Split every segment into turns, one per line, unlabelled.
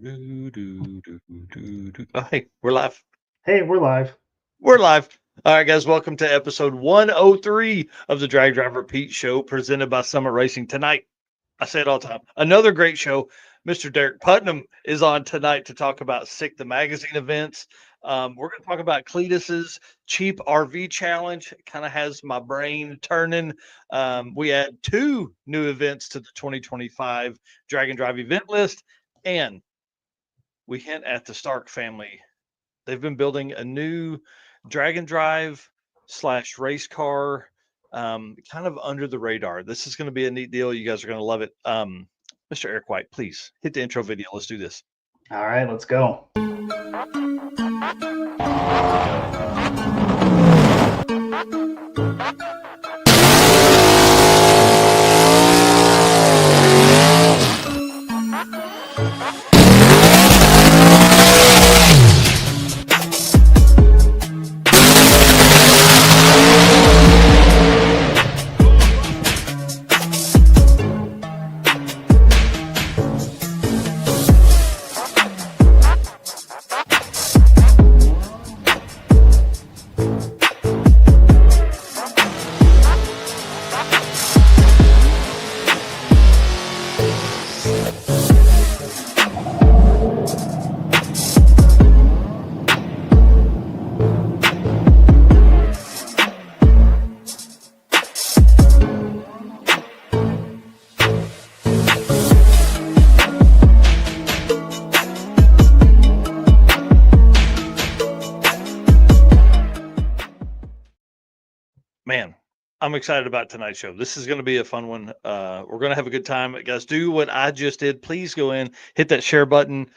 Oh, hey, we're live.
Hey, we're live.
We're live. All right, guys, welcome to episode 103 of the Drag Driver Pete Show presented by Summit Racing. Tonight, I say it all the time, another great show. Mr. Derek Putnam is on tonight to talk about Sick the Magazine events. We're going to talk about Cleetus's Cheap RV Challenge. It kind of has my brain turning. We had two new events to the 2025 Drag and Drive event list, and we hint at the Stark family. They've been building a new drag and drive slash race car, kind of under the radar. This is going to be a neat deal. You guys are going to love it. Mr. Eric White, please hit the intro video. Let's do this.
All right, let's go.
Man, I'm excited about tonight's show. This is going to be a fun one. We're going to have a good time. Guys, do what I just did. Please go in, hit that share button,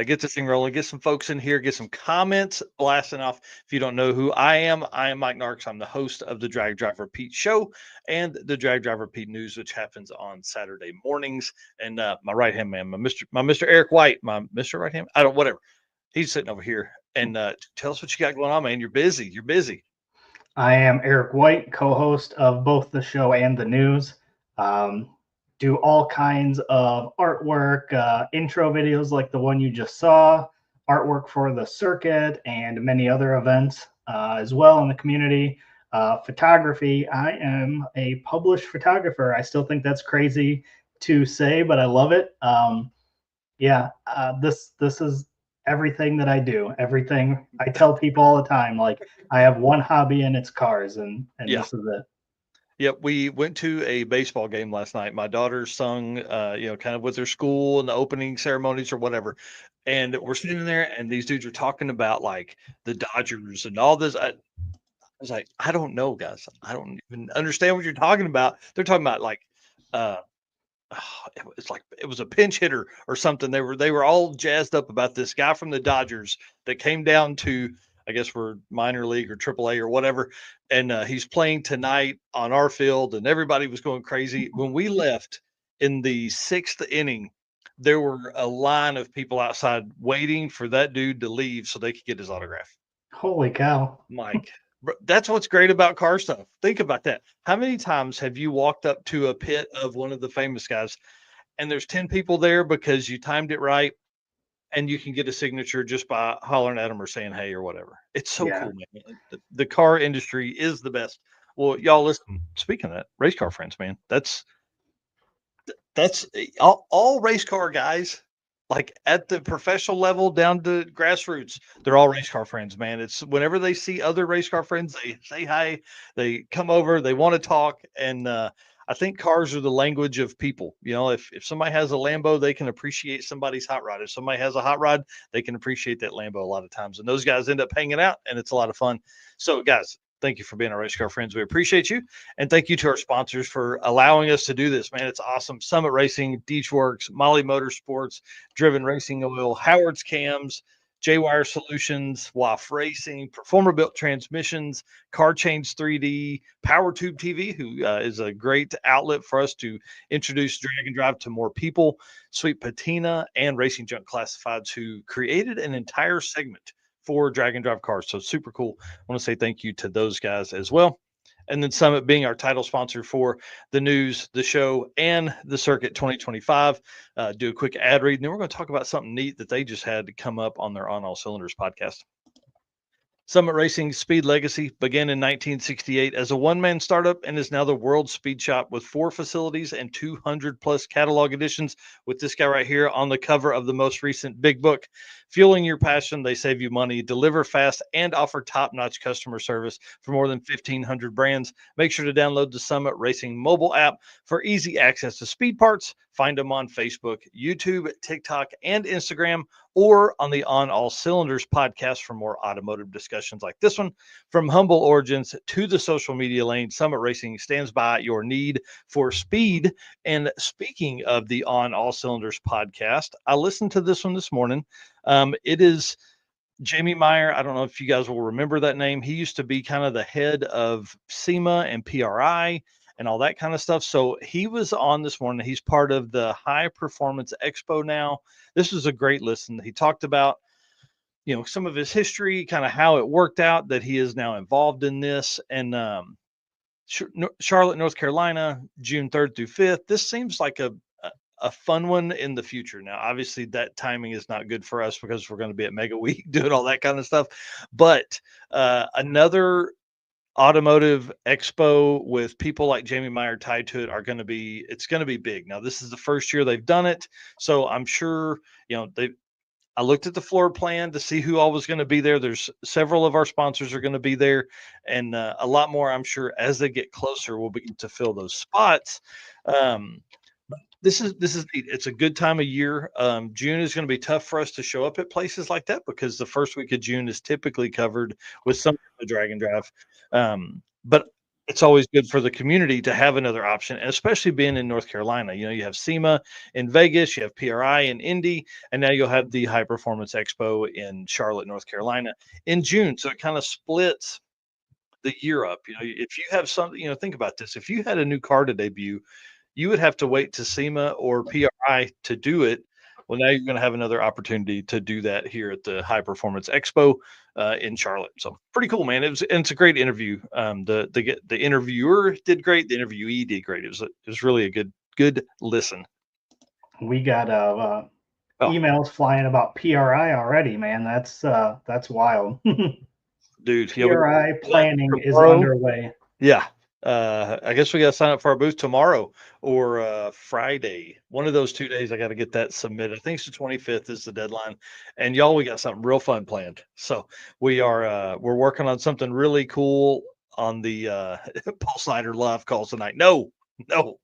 get this thing rolling, get some folks in here, get some comments blasting off. If you don't know who I am Mike Narks. I'm the host of the Drag Driver Pete Show and the Drag Driver Pete News, which happens on Saturday mornings. And my right hand man, my Mr. Eric White, my Mr. Right hand, I don't whatever. He's sitting over here. And tell us what you got going on, man. You're busy. You're busy.
I am Eric White, co-host of both the show and the news. Do all kinds of artwork, intro videos like the one you just saw, artwork for the circuit, and many other events as well in the community. Photography. I am a published photographer. I still think that's crazy to say, but I love it. This is everything that I do. Everything I tell people all the time. Like I have one hobby and it's cars, and
Yeah.
this is it.
Yep, we went to a baseball game last night. My daughter sung, kind of with her school and the opening ceremonies or whatever. And we're sitting there, and these dudes are talking about like the Dodgers and all this. I was like, I don't know, guys. I don't even understand what you're talking about. They're talking about like, uh, it was a pinch hitter or something. They were all jazzed up about this guy from the Dodgers that came down to, I guess we're minor league or AAA or whatever, and he's playing tonight on our field, and everybody was going crazy. When we left in the sixth inning, there were a line of people outside waiting for that dude to leave so they could get his autograph.
Holy cow.
Mike, that's what's great about car stuff. Think about that. How many times have you walked up to a pit of one of the famous guys and there's 10 people there because you timed it right and you can get a signature just by hollering at them or saying hey or whatever? It's so
Yeah.
cool, man. The car industry is the best. Well, y'all listen, speaking of that, race car friends, man, that's all race car guys, like at the professional level down to grassroots, they're all race car friends, man. It's whenever they see other race car friends, they say hi, they come over, they want to talk. And I think cars are the language of people. If somebody has a Lambo, they can appreciate somebody's hot rod. If somebody has a hot rod, they can appreciate that Lambo a lot of times. And those guys end up hanging out, and it's a lot of fun. So, guys, thank you for being our race car friends. We appreciate you. And thank you to our sponsors for allowing us to do this, man. It's awesome. Summit Racing, Deechworks, Molly Motorsports, Driven Racing Oil, Howard's Cams, J-Wire Solutions, WAF Racing, Performer Built Transmissions, Car Change 3D, Power Tube TV, who is a great outlet for us to introduce drag and drive to more people, Sweet Patina, and Racing Junk Classifieds, who created an entire segment for drag and drive cars. So super cool. I want to say thank you to those guys as well. And then Summit being our title sponsor for the news, the show, and the Circuit 2025. Do a quick ad read, and then we're going to talk about something neat that they just had to come up on their On All Cylinders podcast. Summit Racing's speed legacy began in 1968 as a one-man startup and is now the world's speed shop with 4 facilities and 200 plus catalog editions, with this guy right here on the cover of the most recent big book. Fueling your passion, they save you money, deliver fast, and offer top-notch customer service for more than 1,500 brands. Make sure to download the Summit Racing mobile app for easy access to speed parts. Find them on Facebook, YouTube, TikTok, and Instagram, or on the On All Cylinders podcast for more automotive discussions like this one. From humble origins to the social media lane, Summit Racing stands by your need for speed. And speaking of the On All Cylinders podcast, I listened to this one this morning. It is Jamie Meyer. I don't know if you guys will remember that name. He used to be kind of the head of SEMA and PRI and all that kind of stuff. So he was on this morning. He's part of the High Performance Expo now. This was a great listen. He talked about, some of his history, kind of how it worked out that he is now involved in this. And Charlotte, North Carolina, June 3rd through 5th. This seems like a fun one in the future. Now, obviously, that timing is not good for us because we're going to be at Mega Week doing all that kind of stuff. But another automotive expo with people like Jamie Meyer tied to it it's going to be big. Now, this is the first year they've done it, so I'm sure I looked at the floor plan to see who all was going to be there. There's several of our sponsors are going to be there, and a lot more, I'm sure, as they get closer, we'll begin to fill those spots. This is neat. It's a good time of year. June is going to be tough for us to show up at places like that because the first week of June is typically covered with some kind of drag and drive. But it's always good for the community to have another option, especially being in North Carolina. You have SEMA in Vegas, you have PRI in Indy, and now you'll have the High Performance Expo in Charlotte, North Carolina in June. So it kind of splits the year up. If you have something, think about this. If you had a new car to debut, you would have to wait to SEMA or PRI to do it. Well, now you're going to have another opportunity to do that here at the High Performance Expo in Charlotte. So pretty cool, man. It's a great interview. The interviewer did great. The interviewee did great. It was really a good listen.
We got emails flying about PRI already, man. That's wild.
Dude,
PRI planning is underway.
Yeah. I guess we got to sign up for our booth tomorrow or Friday. One of those 2 days, I got to get that submitted. I think it's the 25th is the deadline. And y'all, we got something real fun planned. So we're working on something really cool on the Paul Snyder live calls tonight. No,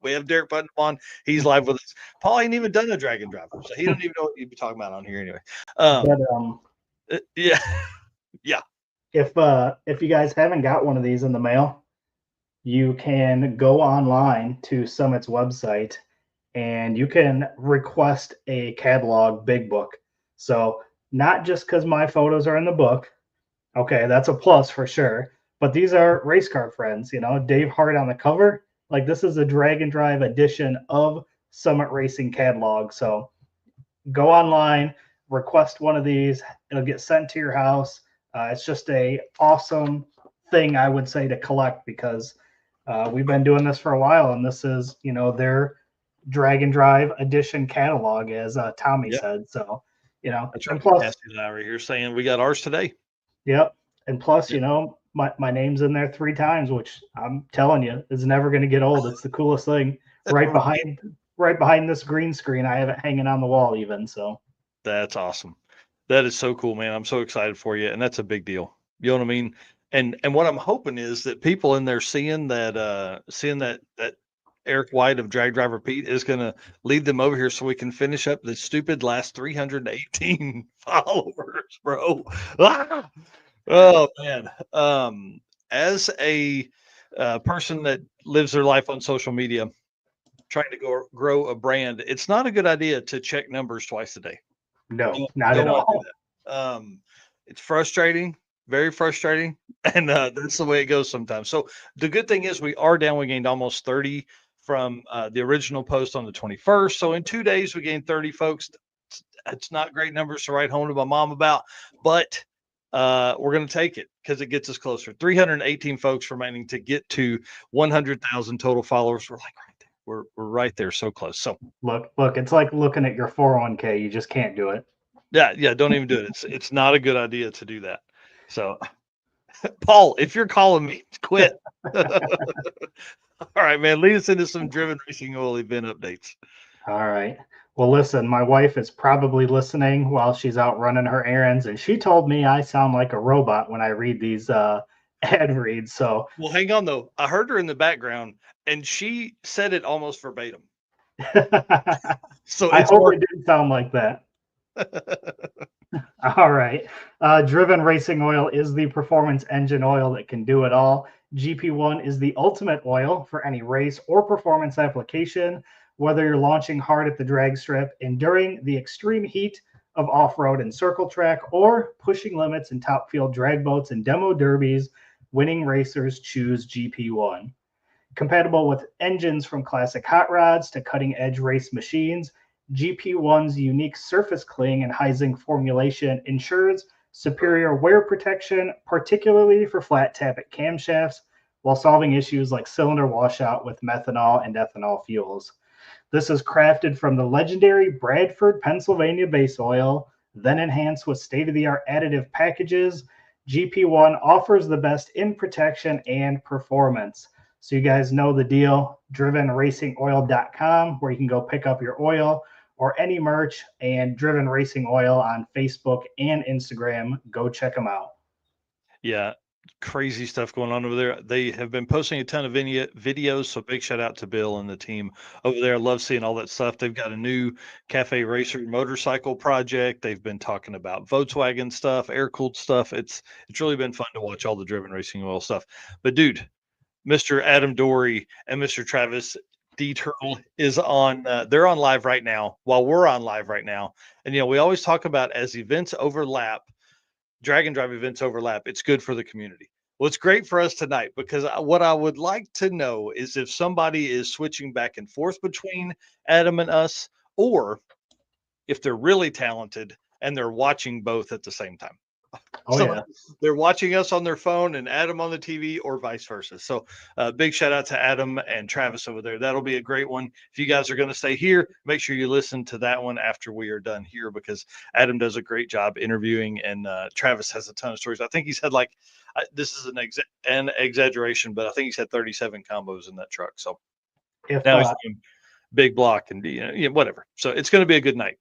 we have Derek Putnam on. He's live with us. Paul ain't even done a drag and driver, so he don't even know what you'd be talking about on here anyway. Yeah. Yeah.
If you guys haven't got one of these in the mail, you can go online to Summit's website and you can request a catalog big book. So not just because my photos are in the book, okay, that's a plus for sure, but these are race car friends, Dave Hart on the cover. Like, this is a drag and drive edition of Summit Racing catalog. So go online, request one of these, it'll get sent to your house. It's just a awesome thing, I would say, to collect because we've been doing this for a while, and this is, their drag and drive edition catalog, as Tommy said. So,
that's right.
And plus,
Cassie and I are here saying we got ours today.
Yep. And plus, my name's in there 3 times, which I'm telling you is never going to get old. It's the coolest thing. Right behind this green screen, I have it hanging on the wall even. So
that's awesome. That is so cool, man. I'm so excited for you, and that's a big deal. You know what I mean? And what I'm hoping is that people in there seeing that Eric White of Drag Driver Pete is going to lead them over here so we can finish up the stupid last 318 followers, bro. Ah! Oh man. As a person that lives their life on social media, trying to grow a brand, it's not a good idea to check numbers twice a day.
No, not at all.
It's frustrating, very frustrating, and that's the way it goes sometimes. So the good thing is we are down. We gained almost 30 from the original post on the 21st. So in 2 days, we gained 30 folks. It's not great numbers to write home to my mom about, but we're going to take it because it gets us closer. 318 folks remaining to get to 100,000 total followers. We're like right there. We're right there, so close. So
Look, it's like looking at your 401k. You just can't do it.
yeah, don't even do it. It's not a good idea to do that. So, Paul, if you're calling me, quit. All right, man. Lead us into some Driven Racing Oil event updates.
All right. Well, listen, my wife is probably listening while she's out running her errands, and she told me I sound like a robot when I read these ad reads. So,
well, hang on though. I heard her in the background, and she said it almost verbatim. So
I
it's
hope it didn't sound like that. All right. Driven Racing Oil is the performance engine oil that can do it all. GP1 is the ultimate oil for any race or performance application, whether you're launching hard at the drag strip, enduring the extreme heat of off road and circle track, or pushing limits in top field drag boats and demo derbies. Winning racers choose GP1. Compatible with engines from classic hot rods to cutting edge race machines, GP1's unique surface cling and high zinc formulation ensures superior wear protection, particularly for flat tappet camshafts, while solving issues like cylinder washout with methanol and ethanol fuels. This is crafted from the legendary Bradford, Pennsylvania base oil, then enhanced with state of the art additive packages. GP1 offers the best in protection and performance. So you guys know the deal. DrivenRacingOil.com, where you can go pick up your oil or any merch, and Driven Racing Oil on Facebook and Instagram. Go check them out.
Yeah, crazy stuff going on over there. They have been posting a ton of videos, so big shout out to Bill and the team over there. I love seeing all that stuff. They've got a new Cafe Racer motorcycle project. They've been talking about Volkswagen stuff, air-cooled stuff. It's really been fun to watch all the Driven Racing Oil stuff. But dude, Mr. Adam Dory and Mr. Travis D Turtle is on. They're on live right now while we're on live right now. And we always talk about as events overlap, drag and drive events overlap, it's good for the community. Well, it's great for us tonight because what I would like to know is if somebody is switching back and forth between Adam and us, or if they're really talented and they're watching both at the same time.
Oh,
So
yeah.
they're watching us on their phone and Adam on the TV, or vice versa. So big shout out to Adam and Travis over there. That'll be a great one. If you guys are going to stay here, make sure you listen to that one after we are done here, because Adam does a great job interviewing, and Travis has a ton of stories. I think he's had this is an exaggeration, but I think he's had 37 combos in that truck. So now he's doing big block and whatever. So it's going to be a good night.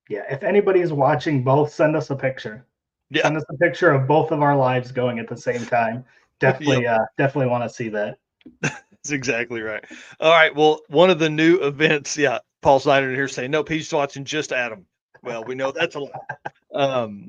Yeah, if anybody's watching both, send us a picture. Yeah. Send us a picture of both of our lives going at the same time. Definitely, definitely want to see that.
That's exactly right. All right. Well, one of the new events, Paul Snyder here saying, no, Pete's watching just Adam. Well, we know that's a lot.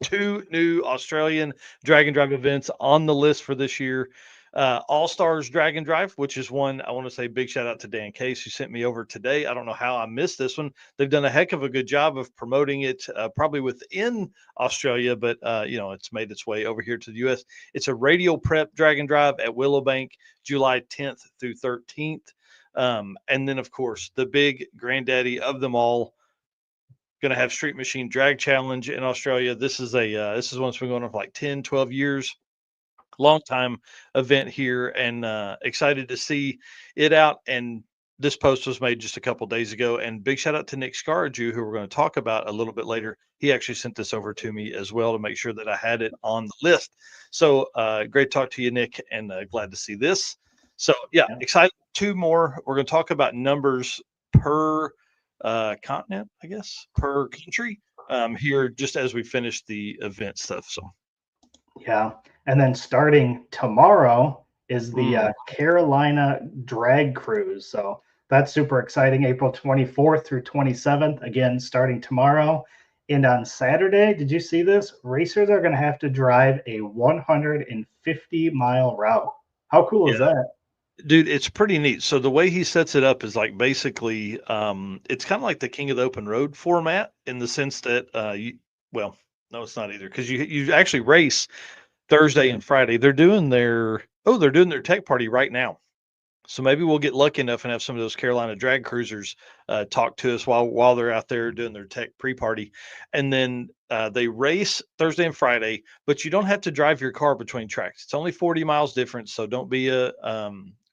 2 new Australian drag and drive events on the list for this year. All Stars Drag and Drive, which is one I want to say big shout out to Dan Case, who sent me over today. I don't know how I missed this one. They've done a heck of a good job of promoting it, probably within Australia, but it's made its way over here to the U.S. It's a radial prep drag and drive at Willowbank, July 10th through 13th. And then, of course, the big granddaddy of them all, going to have Street Machine Drag Challenge in Australia. This is this is one that's been going on for like 10, 12 years. Long time event here, and excited to see it out. And this post was made just a couple days ago, and big shout out to Nick Scarju, who we're going to talk about a little bit later. He actually sent this over to me as well to make sure that I had it on the list. So great to talk to you, Nick, and glad to see this. So excited. 2 more. We're going to talk about numbers per continent, I guess, per country here just as we finish the event stuff. So
and then starting tomorrow is the Carolina Drag Cruise. So that's super exciting. April 24th through 27th, again starting tomorrow. And on Saturday, did you see this? Racers are going to have to drive a 150-mile route. How cool is that?
Dude, it's pretty neat. So the way he sets it up is like basically it's kind of like the King of the Open Road format, in the sense that no, it's not either, because you actually race Thursday and Friday. They're doing their tech party right now. So maybe we'll get lucky enough and have some of those Carolina drag cruisers talk to us while they're out there doing their tech pre-party, and then they race Thursday and Friday. But you don't have to drive your car between tracks. It's only 40 miles difference, so don't be a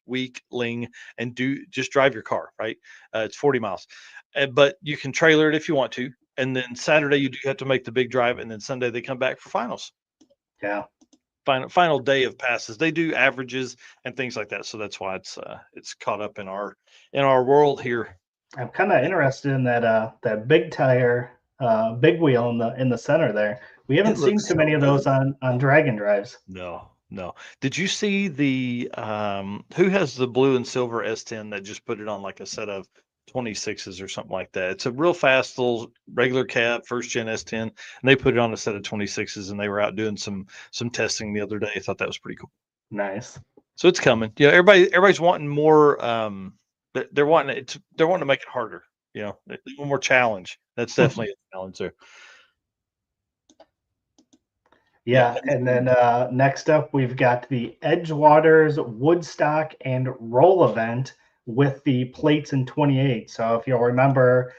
weakling and just drive your car. Right, it's 40 miles, but you can trailer it if you want to. And then Saturday you do have to make the big drive, and then Sunday they come back for finals.
Yeah.
Final day of passes. They do averages and things like that, so that's why it's caught up in our world here.
I'm kind of interested in that big tire, big wheel in the center there. We haven't
It
seen
looks
too
so
many of
good.
those on Dragon drives.
No. Did you see the who has the blue and silver S10 that just put it on like a set of 26s or something like that? It's a real fast little regular cab first gen S10, and they put it on a set of 26s, and they were out doing some testing the other day. I thought that was pretty cool.
Nice.
So it's coming. Yeah, everybody's wanting more. They're wanting it. They're wanting to make it harder. They want more challenge. That's definitely a challenge there. Yeah.
Yeah, and then next up we've got the Edgewaters Woodstock and Roll event with the plates in 28. So if you'll remember,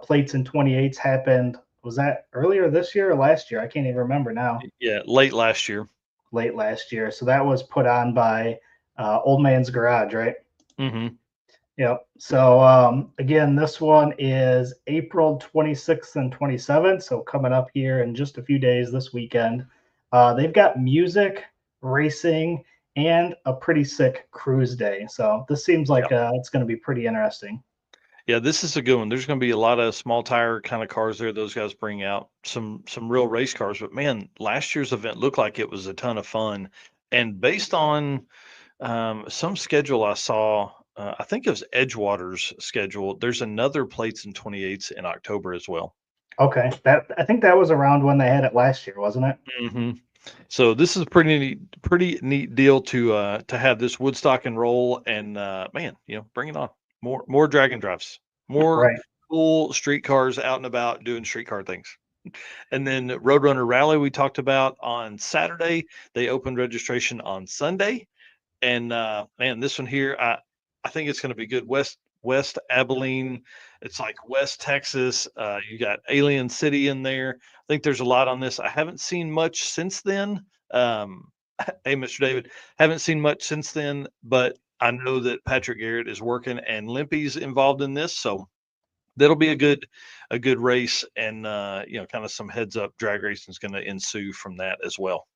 plates in 28s happened. Was that earlier this year or last year? I can't even remember now.
Yeah, late last year.
Late last year. So that was put on by Old Man's Garage, right?
Mm-hmm.
Yep. So again, this one is April 26th and 27th. So coming up here in just a few days this weekend. They've got music, racing, and a pretty sick cruise day. So this seems like it's going to be pretty interesting.
Yeah, this is a good one. There's going to be a lot of small tire kind of cars there. Those guys bring out some real race cars. But man, last year's event looked like it was a ton of fun. And based on some schedule I saw, I think it was Edgewater's schedule. There's another plates in 28s in October as well.
Okay, that I think that was around when they had it last year, wasn't it?
Mm-hmm. So this is a pretty neat deal to have this Woodstock and roll, and man, bring it on. More dragon drives, more
Right.
cool street cars out and about doing streetcar things. And then Roadrunner Rally we talked about on Saturday. They opened registration on Sunday, and man, this one here, I think it's going to be good. West Abilene, it's like West Texas. You got Alien City in there. I think there's a lot on this. I haven't seen much since then. Um, hey, Mr. David, haven't seen much since then, but I know that Patrick Garrett is working and Limpy's involved in this, so that'll be a good race, and kind of some heads up drag racing is going to ensue from that as well.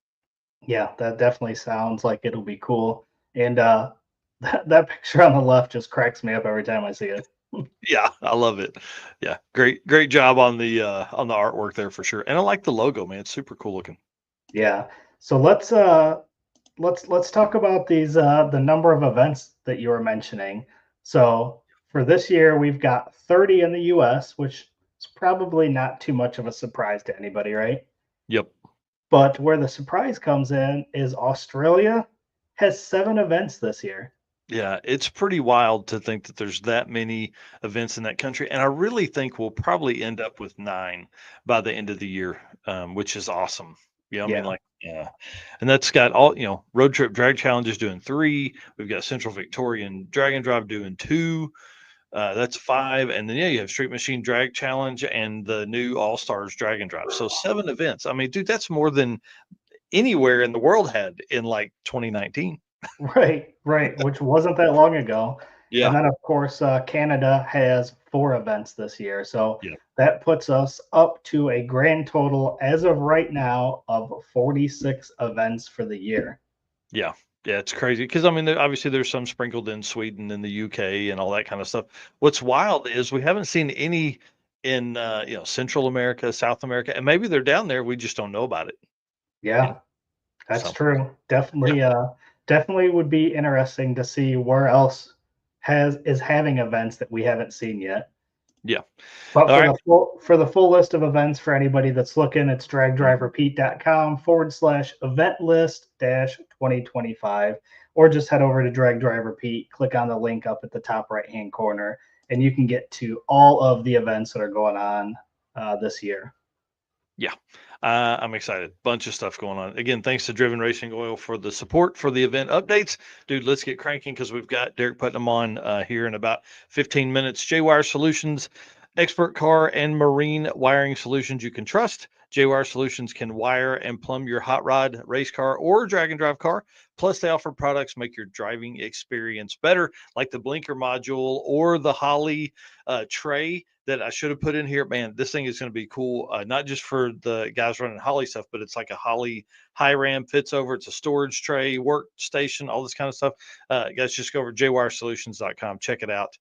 Yeah, that definitely sounds like it'll be cool. And that picture on the left just cracks me up every time I see it.
Yeah, I love it. Yeah, great job on the artwork there for sure. And I like the logo, man. It's super cool looking.
Yeah. So let's talk about these the number of events that you were mentioning. So for this year, we've got 30 in the US, which is probably not too much of a surprise to anybody, right?
Yep.
But where the surprise comes in is Australia has 7 events this year.
Yeah, it's pretty wild to think that there's that many events in that country, and I really think we'll probably end up with 9 by the end of the year, which is awesome. I mean,
Yeah.
like, yeah, and that's got all Road Trip Drag Challenge is doing 3. We've got Central Victorian Dragon Drive doing 2. That's 5, and then you have Street Machine Drag Challenge and the new All Stars Dragon Drive. So 7 events. I mean, dude, that's more than anywhere in the world had in like 2019.
Right, which wasn't that long ago. And
Yeah,
then, of course, Canada has 4 events this year. So
yeah.
that puts us up to a grand total, as of right now, of 46 events for the year.
Yeah. Yeah, it's crazy because I mean, obviously there's some sprinkled in Sweden and the UK and all that kind of stuff. What's wild is we haven't seen any in Central America, South America, and maybe they're down there. We just don't know about it.
Yeah, that's
So
true.
yeah,
Definitely would be interesting to see where else is having events that we haven't seen yet.
yeah.
But
All right.
for the full list of events for anybody that's looking, it's
Mhm.
dragdriverepeat.com/event list 2025, or just head over to Drag Drive Repeat, click on the link up at the top right hand corner, and you can get to all of the events that are going on this year.
Yeah, I'm excited. Bunch of stuff going on. Again, thanks to Driven Racing Oil for the support for the event updates. Dude, let's get cranking because we've got Derek Putnam on here in about 15 minutes. J-Wire Solutions, expert car and marine wiring solutions you can trust. J-Wire Solutions can wire and plumb your hot rod, race car, or drag and drive car. Plus, they offer products make your driving experience better, like the blinker module or the Holly tray that I should have put in here. Man, this thing is going to be cool. Not just for the guys running Holly stuff, but it's like a Holly high ram fits over. It's a storage tray, workstation, all this kind of stuff. Guys, just go over jwiresolutions.com. Check it out.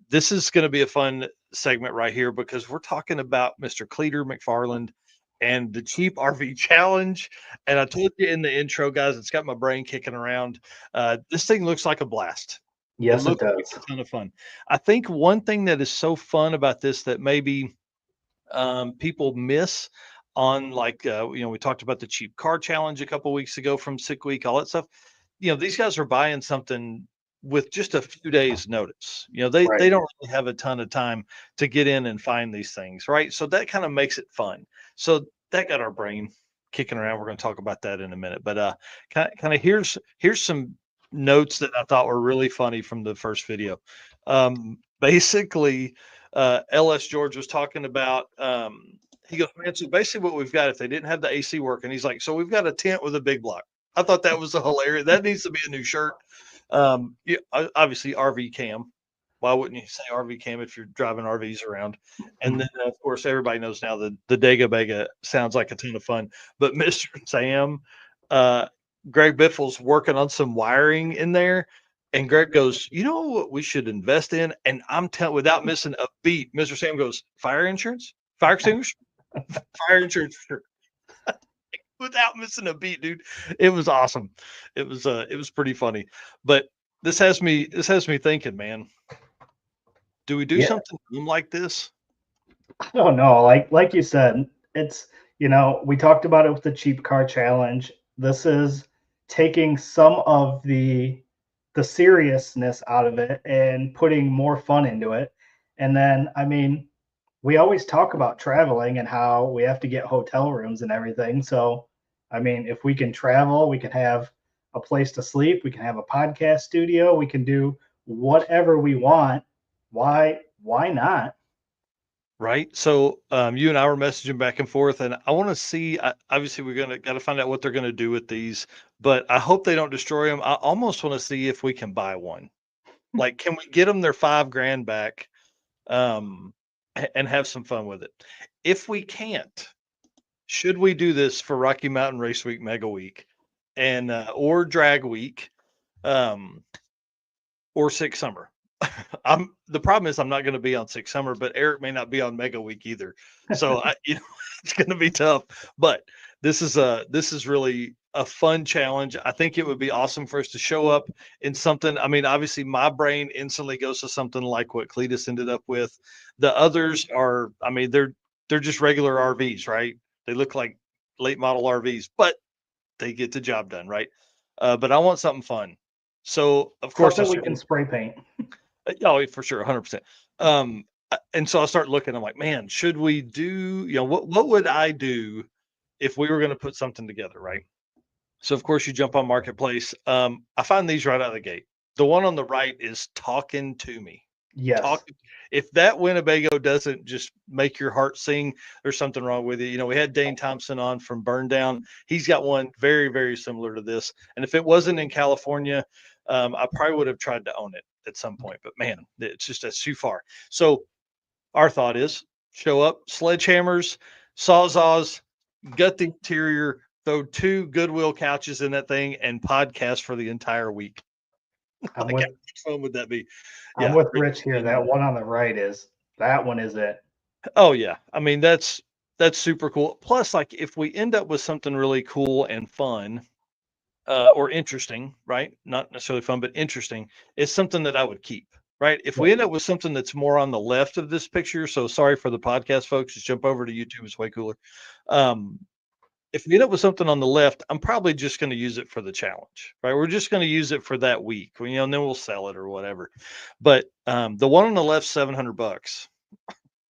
This is going to be a fun segment right here because we're talking about Mr. Cleeter McFarland and the Cheap RV Challenge. And I told you in the intro, guys, it's got my brain kicking around. This thing looks like a blast. It
Yes, it
looks like
does.
a ton of fun. I think one thing that is so fun about this that maybe people miss on, like, we talked about the cheap car challenge a couple weeks ago from Sick Week, all that stuff. These guys are buying something with just a few days notice. They
Right.
don't really have a ton of time to get in and find these things, right? So that kind of makes it fun. So that got our brain kicking around. We're going to talk about that in a minute, but kind of here's some notes that I thought were really funny from the first video. Basically, LS George was talking about. He goes, man. So basically, what we've got, if they didn't have the AC working, he's like, so we've got a tent with a big block. I thought that was a hilarious. That needs to be a new shirt. Yeah, obviously RV cam. Why wouldn't you say RV cam if you're driving RVs around? And then, of course, everybody knows now that the Dega Bega sounds like a ton of fun. But Mr. Sam, uh, Greg Biffle's working on some wiring in there. And Greg goes, you know what we should invest in? And I'm telling, without missing a beat, Mr. Sam goes, fire insurance, fire extinguisher, fire insurance for sure. Without missing a beat, dude. It was awesome. It was pretty funny. But this has me thinking, man. Do we do
Yeah.
something like this?
I don't know. Like you said, it's we talked about it with the cheap car challenge. This is taking some of the seriousness out of it and putting more fun into it. And then, I mean, we always talk about traveling and how we have to get hotel rooms and everything. So, I mean, if we can travel, we can have a place to sleep, we can have a podcast studio, we can do whatever we want. Why not?
Right. So you and I were messaging back and forth, and I want to see. Obviously, we're gonna got to find out what they're gonna do with these, but I hope they don't destroy them. I almost want to see if we can buy one. Like, can we get them their 5 grand back, and have some fun with it? If we can't, should we do this for Rocky Mountain Race Week, Mega Week, and or Drag Week, um, or Six Summer? The problem is I'm not going to be on Six Summer, but Eric may not be on Mega Week either. So it's going to be tough. But this is really a fun challenge. I think it would be awesome for us to show up in something. I mean, obviously, my brain instantly goes to something like what Cleetus ended up with. The others are, I mean, they're just regular RVs, right? They look like late model RVs, but they get the job done, right? But I want something fun. So of
Stuff
course I
that we
started.
can spray paint.
Oh, for sure, 100%. And so I start looking. I'm like, man, should we do? What would I do if we were going to put something together, right? So of course you jump on Marketplace. I find these right out of the gate. The one on the right is talking to me.
Yes.
Talking. If that Winnebago doesn't just make your heart sing, there's something wrong with it. We had Dane Thompson on from Burn Down. He's got one very, very similar to this. And if it wasn't in California, I probably would have tried to own it at some point. But man, that's too far. So our thought is show up, sledgehammers, sawzalls, gut the interior, throw 2 Goodwill couches in that thing, and podcast for the entire week.
I'm
Like, how
with
much fun would that be?
I'm
Yeah.
with Rich here. That one on the right is that one is it.
Oh yeah. I mean, that's super cool. Plus, like, if we end up with something really cool and fun, or interesting, right? Not necessarily fun, but interesting, it's something that I would keep, right? If we end up with something that's more on the left of this picture, so sorry for the podcast folks, just jump over to YouTube. It's way cooler. Um, if we end up with something on the left, I'm probably just going to use it for the challenge, right? We're just going to use it for that week, and then we'll sell it or whatever. But the one on the left, $700.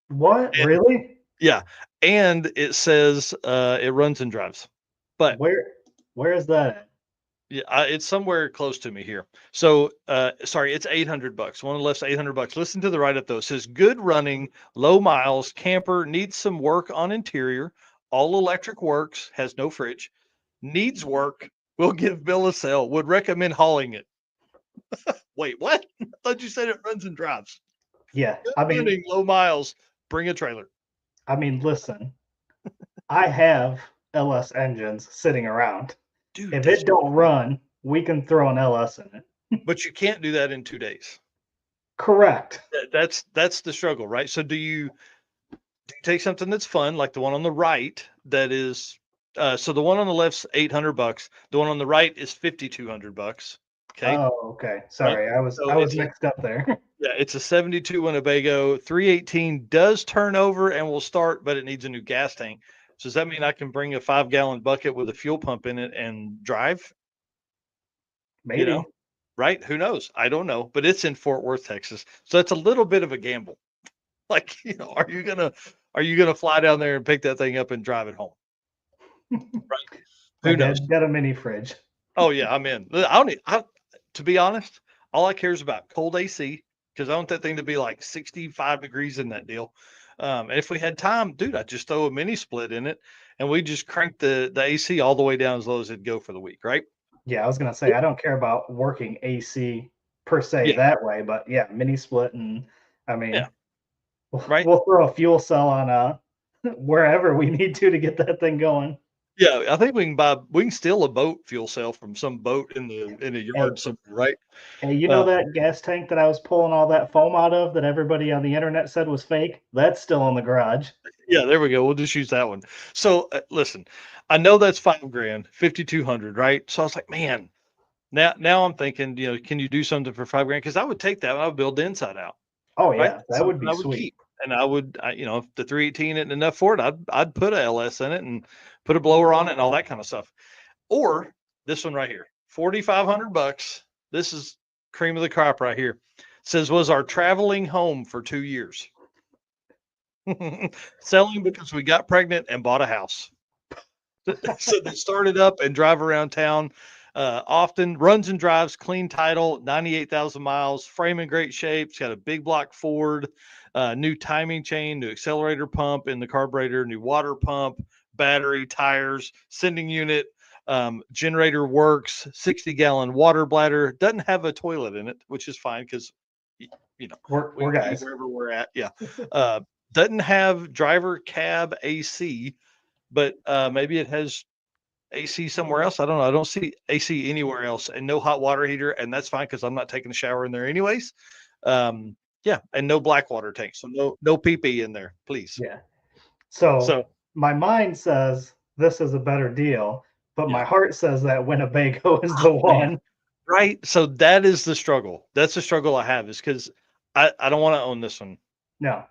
What?
And
Really?
yeah, and it says it runs and drives. But
where is that at?
yeah, it's somewhere close to me here. So, sorry, it's $800. One on the left's $800. Listen to the write up though. It says good running, low miles, camper, needs some work on interior. All electric works, has no fridge, needs work. Will give Bill a sell. Would recommend hauling it. Wait, what? I thought you said it runs and drives.
Yeah,
Good running, low miles. Bring a trailer.
listen, I have LS engines sitting around.
Dude,
If
that's
it don't run, we can throw an LS in it.
but you can't do that in 2 days.
Correct.
That's the struggle, right? So do you take something that's fun, like the one on the right, that is so the one on the left's $800. The one on the right is $5,200. Okay.
Oh, okay.
Right.
Sorry, I was
So
I was
it's a
mixed up there.
yeah, it's a 72 Winnebago. 318 does turn over and will start, but it needs a new gas tank. So does that mean I can bring a 5-gallon bucket with a fuel pump in it and drive? You know,
Maybe.
right? Who knows? I don't know, but it's in Fort Worth, Texas. So it's a little bit of a gamble. Like, are you gonna fly down there and pick that thing up and drive it home? Right.
My
Who knows?
dad's got a mini fridge.
Oh yeah, I'm in. I don't need, to be honest, all I care is about cold AC because I want that thing to be like 65 degrees in that deal. And if we had time, dude, I'd just throw a mini split in it and we just crank the AC all the way down as low as it'd go for the week, right?
Yeah, I was gonna say I don't care about working AC per se
Yeah,
that way, but yeah, mini split and I mean
yeah, right.
we'll throw a fuel cell on wherever we need to get that thing going.
Yeah, I think we can steal a boat fuel cell from some boat in a
Hey,
yard somewhere, right?
hey, you know
Uh,
that gas tank that I was pulling all that foam out of that everybody on the internet said was fake? That's still in the garage.
Yeah, there we go. We'll just use that one. So listen, I know that's 5 grand, 5,200, right? So I was like, man, now I'm thinking, can you do something for 5 grand? Because I would take that and I would build the inside out,
Oh
right?
yeah,
That's
that would
something
be
I would
sweet.
keep, and if the 318 isn't enough for it, I'd put a LS in it and put a blower on it and all that kind of stuff. Or this one right here, $4,500. This is cream of the crop right here. Says was our traveling home for 2 years. Selling because we got pregnant and bought a house. So they started up and drive around town often, runs and drives, clean title, 98,000 miles, frame in great shape. It's got a big block Ford, new timing chain, new accelerator pump in the carburetor, new water pump, battery, tires, sending unit, generator works, 60-gallon water bladder. Doesn't have a toilet in it, which is fine because, we
We're
pee
guys.
wherever we're at. Yeah. Uh, doesn't have driver cab AC, but maybe it has AC somewhere else. I don't know. I don't see AC anywhere else, and no hot water heater, and that's fine because I'm not taking a shower in there anyways. Yeah, and no black water tank, so no pee in there, please.
Yeah. So
So
my mind says this is a better deal, but
yeah,
my heart says that Winnebago is the
man,
one.
right. So that is the struggle. That's the struggle I have is because I don't want to own this one
No.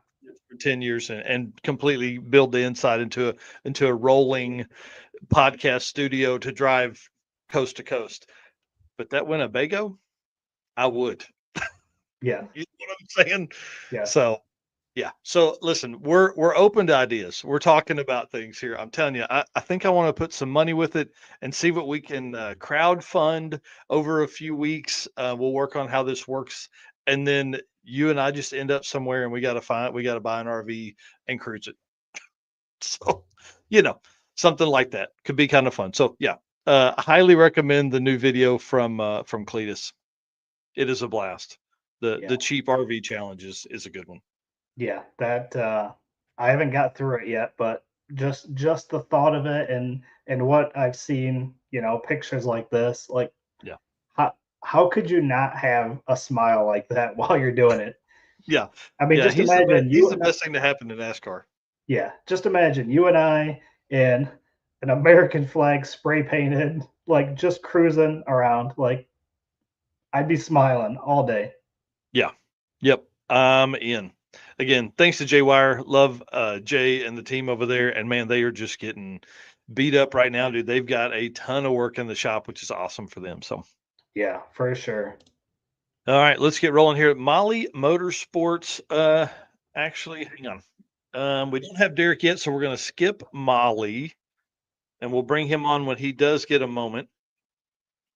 for 10 years and completely build the inside into a rolling podcast studio to drive coast to coast. But that Winnebago, I would.
Yeah.
You know what I'm saying?
Yes.
So, yeah. So listen, we're open to ideas. We're talking about things here. I'm telling you, I think I want to put some money with it and see what we can crowd fund over a few weeks. We'll work on how this works, and then you and I just end up somewhere, and we got to buy an RV and cruise it. So, you know, something like that could be kind of fun. So yeah, I highly recommend the new video from Cleetus. It is a blast. The
Yeah.
cheap RV challenge is a good one.
Yeah. That I haven't got through it yet, but just the thought of it and what I've seen, pictures like this, like
Yeah.
how how could you not have a smile like that while you're doing it?
Yeah.
I mean,
Yeah,
just imagine
he's
you
the
and
best thing to happen to NASCAR.
yeah, just imagine you and I in an American flag spray painted, like just cruising around. Like I'd be smiling all day.
Yeah. Yep. I'm in. Again, thanks to Jay Wire. Love Jay and the team over there. And man, they are just getting beat up right now, dude. They've got a ton of work in the shop, which is awesome for them. So
Yeah, for sure.
all right, let's get rolling here. Molly Motorsports. Actually, hang on. We don't have Derek yet, so we're going to skip Molly, and we'll bring him on when he does get a moment.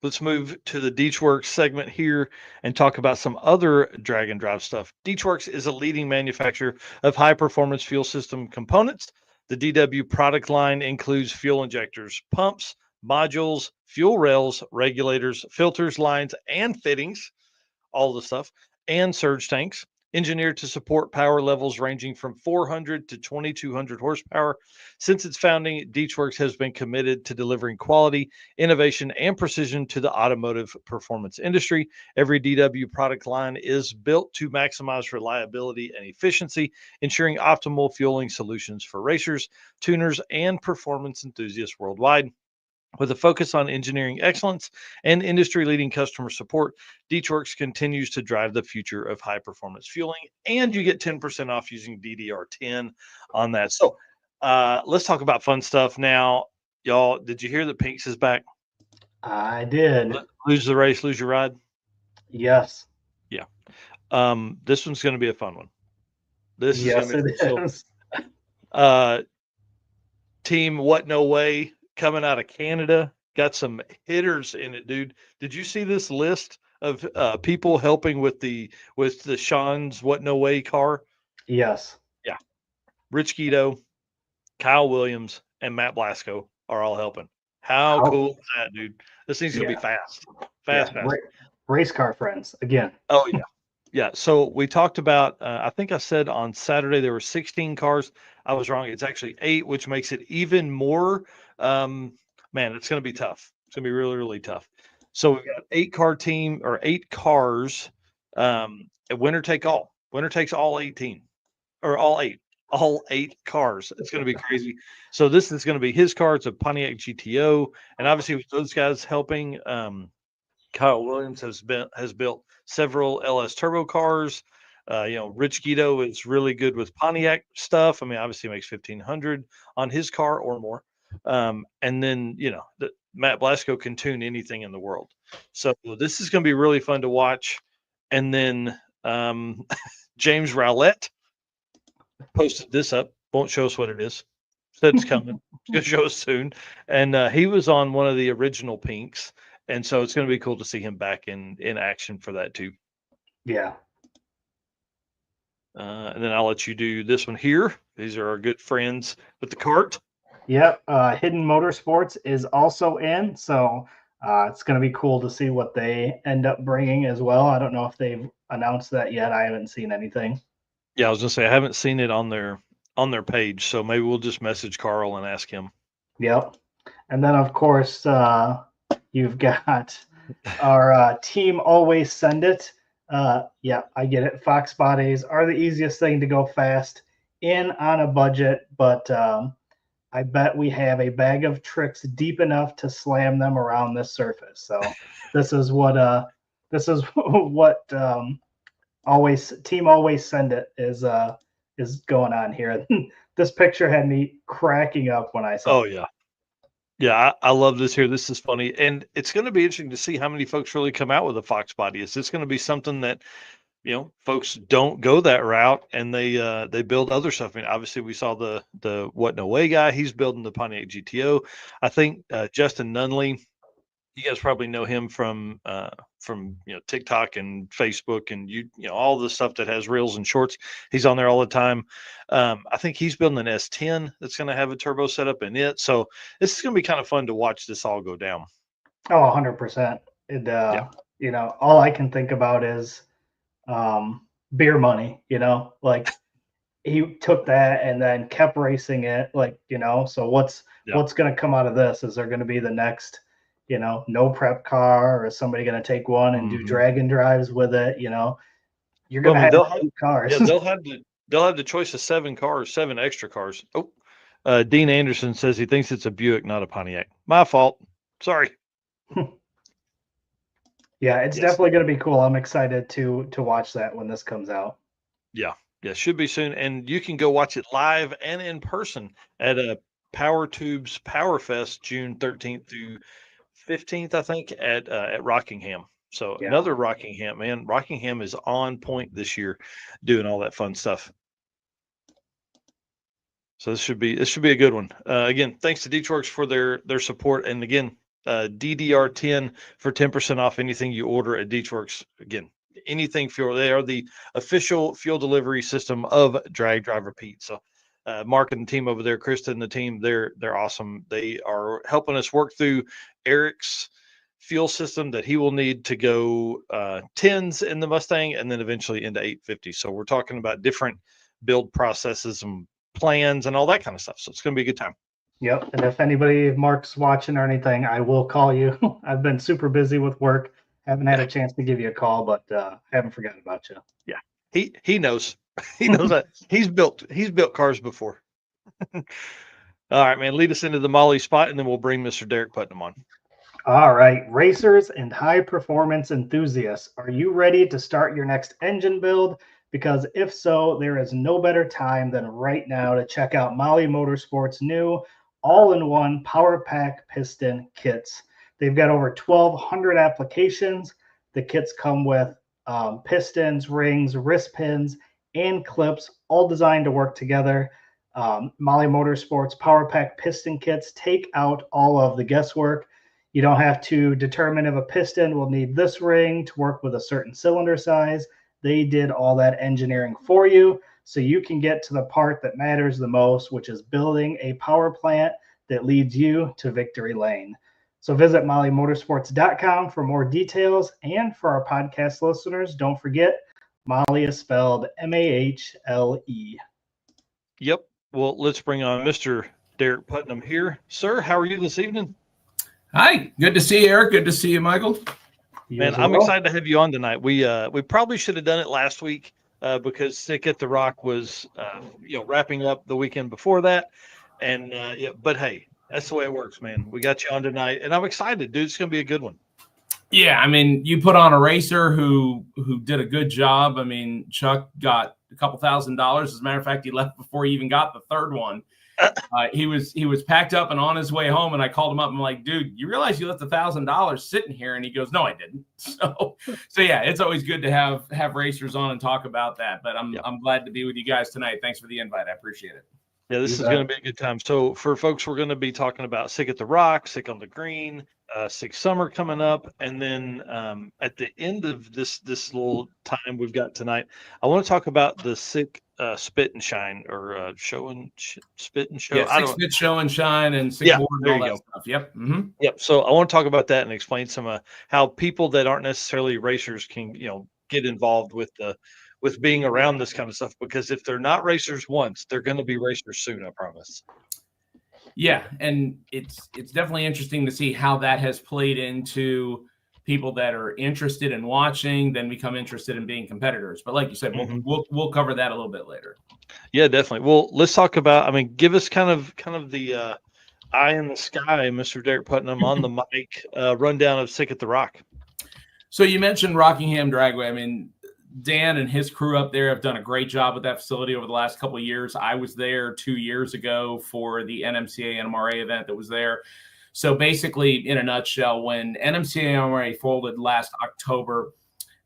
Let's move to the Deechworks segment here and talk about some other drag and drive stuff. Deechworks is a leading manufacturer of high performance fuel system components. The DW product line includes fuel injectors, pumps, modules, fuel rails, regulators, filters, lines, and fittings, all the stuff, and surge tanks, engineered to support power levels ranging from 400 to 2200 horsepower. Since its founding, Deechworks has been committed to delivering quality, innovation, and precision to the automotive performance industry. Every DW product line is built to maximize reliability and efficiency, ensuring optimal fueling solutions for racers, tuners, and performance enthusiasts worldwide. With a focus on engineering excellence and industry leading customer support, Deechworks continues to drive the future of high performance fueling, and you get 10% off using DDR10 on that. So let's talk about fun stuff now. Y'all, did you hear that Pinks is back?
I did.
Lose the race, lose your ride.
Yes.
Yeah. This one's going to be a fun one. This is going
Yes,
to
it
be so.
is.
Team What No Way coming out of Canada got some hitters in it, dude. Did you see this list of people helping with the Sean's What No Way car?
Yes.
Yeah, Rich Guido, Kyle Williams, and Matt Blasco are all helping. How
How?
cool is that, dude? This thing's gonna be
Yeah.
fast,
Yeah.
fast.
Race car friends again.
Oh yeah. Yeah, so we talked about, I think I said on Saturday there were 16 cars. I was wrong. It's actually 8, which makes it even more. Um, Man, it's going to be tough. It's going to be really, really tough. So we've got 8 car team or 8 cars. Winner take all. Winner takes all 18 or all 8 cars. It's going to be crazy. So this is going to be his car. It's a Pontiac GTO, and obviously with those guys helping. Kyle Williams has built several LS turbo cars. Rich Guido is really good with Pontiac stuff. I mean, obviously he makes 1500 on his car or more. And then Matt Blasco can tune anything in the world. So this is going to be really fun to watch. And then James Rowlett posted this up. Won't show us what it is. Said it's coming. It's going to show us soon. And he was on one of the original Pinks, and so it's going to be cool to see him back in action for that too.
Yeah.
And then I'll let you do this one here. These are our good friends with the cart.
Yep. Hidden Motorsports is also in, so it's going to be cool to see what they end up bringing as well. I don't know if they've announced that yet. I haven't seen anything.
Yeah, I was going to say I haven't seen it on their page, so maybe we'll just message Carl and ask him.
Yep. And then of course you've got our team always send it. Yeah, I get it. Fox bodies are the easiest thing to go fast in on a budget, but I bet we have a bag of tricks deep enough to slam them around this surface. So this is what always team always send it is going on here. This picture had me cracking up when I saw
Oh
it.
yeah. Yeah, I love this here. This is funny. And it's going to be interesting to see how many folks really come out with a Fox body. Is this going to be something that, folks don't go that route and they build other stuff? I mean, obviously we saw the What No Way guy. He's building the Pontiac GTO. I think Justin Nunley, you guys probably know him from TikTok and Facebook and all the stuff that has reels and shorts. He's on there all the time. I think he's building an S10 that's going to have a turbo setup in it. So this is going to be kind of fun to watch this all go down.
Oh, 100%. It all I can think about is beer money, like he took that and then kept racing it, so what's going to come out of this? Is there going to be the next no prep car, or is somebody going to take one and do drag and drives with it? You're going to have 8 cars.
Yeah, they'll have the choice of 7 cars, 7 extra cars. Dean Anderson says he thinks it's a Buick, not a Pontiac. My fault. Sorry.
Yeah, it's definitely going to be cool. I'm excited to watch that when this comes out.
Yeah, should be soon, and you can go watch it live and in person at Power Tubes Power Fest, June 13th through 15th, I think, at Rockingham. So another Rockingham, man. Rockingham is on point this year, doing all that fun stuff. So this should be a good one. Again, thanks to DeechWorks for their support, and again, DDR10 for 10% off anything you order at DeechWorks. Again, anything fuel. They are the official fuel delivery system of Drag Driver Pete. So Mark and the team over there, Krista and the team, they're awesome. They are helping us work through Eric's fuel system that he will need to go 10s in the Mustang and then eventually into 850. So we're talking about different build processes and plans and all that kind of stuff. So it's going to be a good time.
Yep. And if anybody, Mark's watching or anything, I will call you. I've been super busy with work. Haven't had a chance to give you a call, but haven't forgotten about you.
Yeah. He knows. He knows that he's built cars before. All right, man. Lead us into the Molly spot, and then we'll bring Mr. Derek Putnam on.
All right, racers and high performance enthusiasts, are you ready to start your next engine build? Because if so, there is no better time than right now to check out Molly Motorsports' new all-in-one Power Pack piston kits. They've got over 1,200 applications. The kits come with pistons, rings, wrist pins, and clips, all designed to work together. Molly Motorsports Power Pack piston kits take out all of the guesswork. You don't have to determine if a piston will need this ring to work with a certain cylinder size. They did all that engineering for you, so you can get to the part that matters the most, which is building a power plant that leads you to victory lane. So visit mollymotorsports.com for more details. And for our podcast listeners, don't forget, Molly is spelled M-A-H-L-E.
Yep. Well, let's bring on Mr. Derek Putnam here. Sir, how are you this evening?
Hi, good to see you, Eric. Good to see you, Michael.
Man, I'm excited to have you on tonight. We probably should have done it last week because Sick at the Rock was wrapping up the weekend before that, and but hey, that's the way it works, man. We got you on tonight, and I'm excited, dude. It's gonna be a good one.
Yeah, I mean, you put on a racer who did a good job. I mean, Chuck got a couple $1,000. As a matter of fact, he left before he even got the third one. He was packed up and on his way home, and I called him up. And I'm like, dude, you realize you left $1,000 sitting here? And he goes, no, I didn't. So yeah, it's always good to have racers on and talk about that. But I'm glad to be with you guys tonight. Thanks for the invite. I appreciate it.
Yeah, this is going to be a good time. So for folks, we're going to be talking about Sick at the Rock, Sick on the Green, Sick Summer coming up, and then at the end of this little time we've got tonight, I want to talk about the Sick Spit and Shine or Spit and Show.
Yeah, Sick Spit Show and Shine and Sick Board and all that stuff. Yep. Mm-hmm.
Yep. So I want to talk about that and explain some how people that aren't necessarily racers can get involved with being around this kind of stuff, because if they're not racers once, they're going to be racers soon, I promise.
Yeah, and it's definitely interesting to see how that has played into people that are interested in watching, then become interested in being competitors. But like you said, we'll cover that a little bit later.
Yeah, definitely. Well, let's talk about. I mean, give us kind of the eye in the sky, Mr. Derek Putnam, on the mic rundown of Sick at the Rock.
So you mentioned Rockingham Dragway. I mean, Dan and his crew up there have done a great job with that facility over the last couple of years. I was there 2 years ago for the NMCA NMRA event that was there. So basically, in a nutshell, when NMCA NMRA folded last October,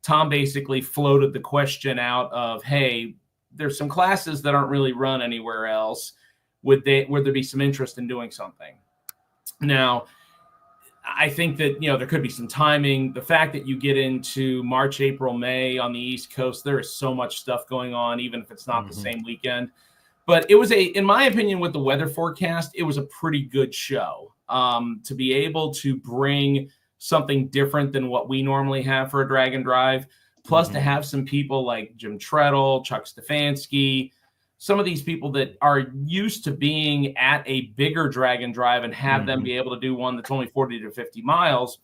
Tom basically floated the question out of, hey, there's some classes that aren't really run anywhere else. Would there be some interest in doing something? Now, I think that, there could be some timing. The fact that you get into March, April, May on the East Coast, there is so much stuff going on, even if it's not the same weekend. But it was in my opinion, with the weather forecast, it was a pretty good show. To be able to bring something different than what we normally have for a drag and drive, plus to have some people like Jim Treadle, Chuck Stefanski, some of these people that are used to being at a bigger drag and drive and have them be able to do one that's only 40 to 50 miles.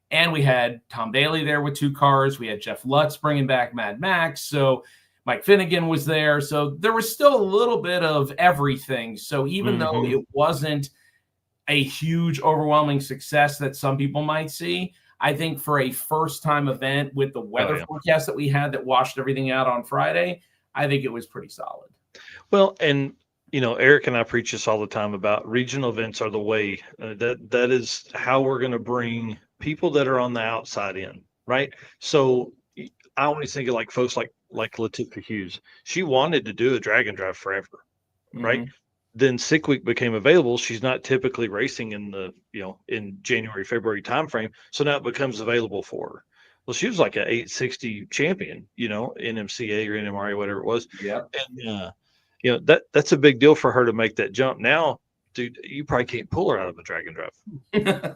And we had Tom Bailey there with 2 cars. We had Jeff Lutz bringing back Mad Max. So Mike Finnegan was there. So there was still a little bit of everything. So even though it wasn't a huge, overwhelming success that some people might see, I think for a first-time event with the weather forecast that we had that washed everything out on Friday, I think it was pretty solid.
Well, and Eric and I preach this all the time about regional events are the way. That is how we're going to bring people that are on the outside in, right? So I always think of like folks like Latifah Hughes. She wanted to do a drag and drive forever, right? then Sick Week became available. She's not typically racing in the, in January, February timeframe. So now it becomes available for her. Well, she was like an 860 champion, NMCA or NMRA, whatever it was.
Yeah.
And, that's a big deal for her to make that jump. Now, dude, you probably can't pull her out of a drag and drive.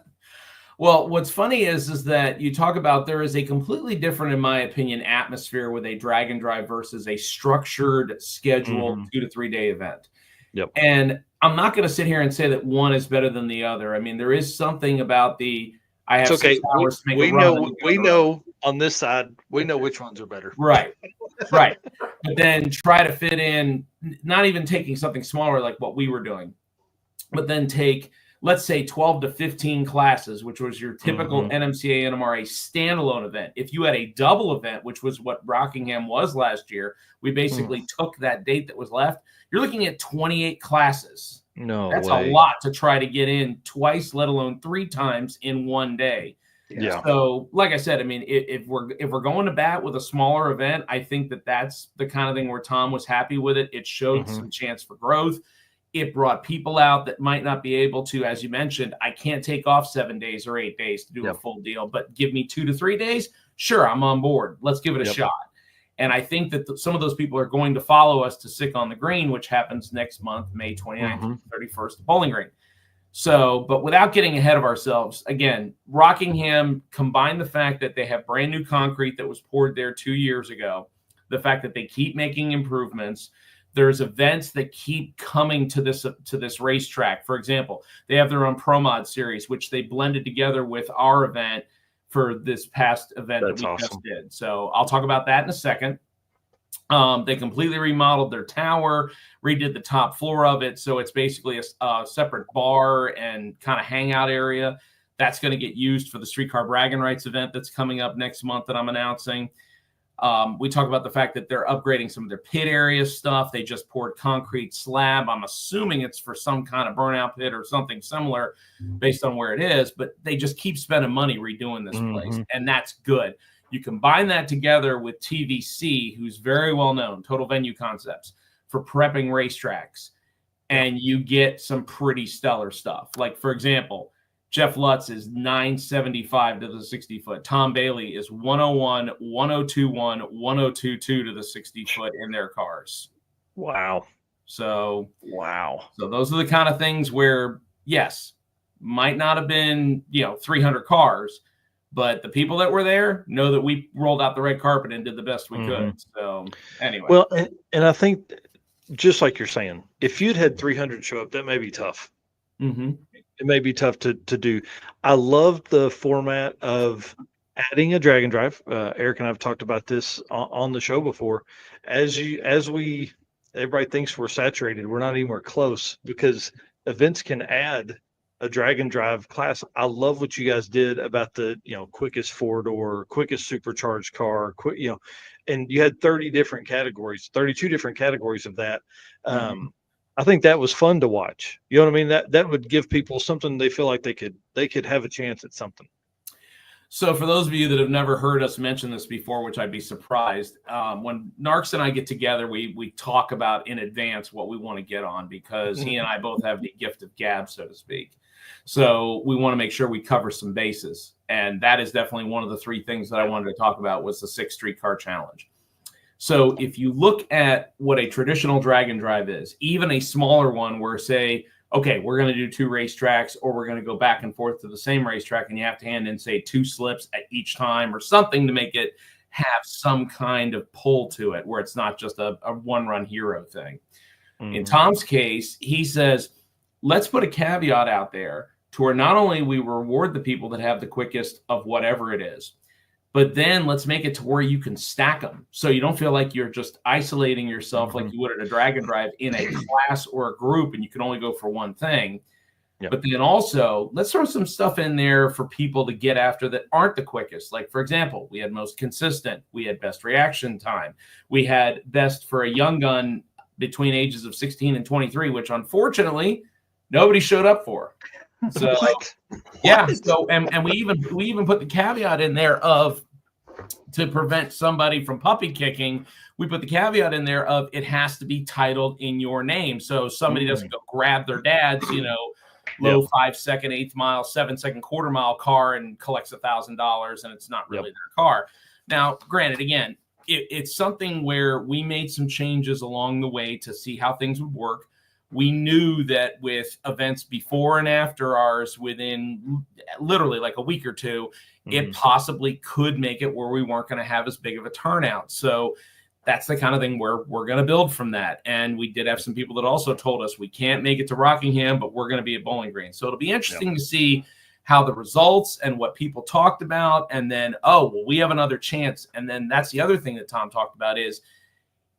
Well, what's funny is that you talk about there is a completely different, in my opinion, atmosphere with a drag and drive versus a structured, scheduled 2 to 3 day event.
Yep.
And I'm not going to sit here and say that one is better than the other. I mean, there is something about I have 6 hours to make a run.
We know on this side, we know which ones are better.
Right. Right. But then try to fit in, not even taking something smaller like what we were doing, but then take, let's say 12 to 15 classes, which was your typical NMCA NMRA standalone event. If you had a double event, which was what Rockingham was last year, we basically took that date that was left. You're looking at 28 classes.
No,
that's
way.
A lot to try to get in twice, let alone 3 times in one day.
Yeah.
So, like I said, I mean, if we're going to bat with a smaller event, I think that's the kind of thing where Tom was happy with it. It showed some chance for growth. It brought people out that might not be able to, as you mentioned, I can't take off 7 days or 8 days to do a full deal, but give me 2 to 3 days. Sure, I'm on board. Let's give it a shot. And I think that some of those people are going to follow us to Sick on the Green, which happens next month, May 29th to 31st, Bowling Green. So, but without getting ahead of ourselves, again, Rockingham combined the fact that they have brand new concrete that was poured there 2 years ago, the fact that they keep making improvements. There's events that keep coming to this racetrack. For example, they have their own Pro Mod series, which they blended together with our event for this past event that we just did. So I'll talk about that in a second. They completely remodeled their tower, redid the top floor of it. So it's basically a separate bar and kind of hangout area. That's going to get used for the Streetcar Bragging Rights event that's coming up next month that I'm announcing. We talk about the fact that they're upgrading some of their pit area stuff. They just poured concrete slab. I'm assuming it's for some kind of burnout pit or something similar based on where it is, but they just keep spending money redoing this place, and that's good. You combine that together with TVC, who's very well known, Total Venue Concepts, for prepping racetracks, and you get some pretty stellar stuff. Like, for example, Jeff Lutz is 975 to the 60 foot. Tom Bailey is 101, 1021, 1022 to the 60 foot in their cars.
Wow.
So those are the kind of things where, yes, might not have been, 300 cars, but the people that were there know that we rolled out the red carpet and did the best we could. So anyway.
Well, and I think just like you're saying, if you'd had 300 show up, that may be tough. It may be tough to do. I love the format of adding a drag and drive. Eric and I have talked about this on the show before. Everybody thinks we're saturated. We're not anywhere close because events can add a drag and drive class. I love what you guys did about the, quickest 4-door, quickest supercharged car, and you had 32 different categories of that. I think that was fun to watch. You know what I mean? That would give people something they feel like they could have a chance at something.
So for those of you that have never heard us mention this before, which I'd be surprised, when Narks and I get together, we talk about in advance what we want to get on because he and I both have the gift of gab, so to speak. So we want to make sure we cover some bases. And that is definitely one of the 3 things that I wanted to talk about was the 6 Streetcar Challenge. So if you look at what a traditional drag and drive is, even a smaller one where say, okay, we're going to do 2 racetracks or we're going to go back and forth to the same racetrack and you have to hand in, say, 2 slips at each time or something to make it have some kind of pull to it where it's not just a one-run hero thing. In Tom's case, he says, let's put a caveat out there to where not only we reward the people that have the quickest of whatever it is, but then let's make it to where you can stack them. So you don't feel like you're just isolating yourself like you would at a drag and drive in a class or a group and you can only go for one thing. Yep. But then also let's throw some stuff in there for people to get after that aren't the quickest. Like, for example, we had most consistent. We had best reaction time. We had best for a young gun between ages of 16 and 23, which unfortunately nobody showed up for. So yeah. So and we even put the caveat in there of to prevent somebody from puppy kicking, we put the caveat in there of it has to be titled in your name. So somebody doesn't go grab their dad's, low 5-second, 1/8 mile, 7-second quarter mile car and collects $1,000 and it's not really their car. Now, granted, again, it's something where we made some changes along the way to see how things would work. We knew that with events before and after ours, within literally like a week or two, it possibly could make it where we weren't going to have as big of a turnout. So that's the kind of thing where we're going to build from that. And we did have some people that also told us we can't make it to Rockingham, but we're going to be at Bowling Green. So it'll be interesting to see how the results and what people talked about. And then, we have another chance. And then that's the other thing that Tom talked about is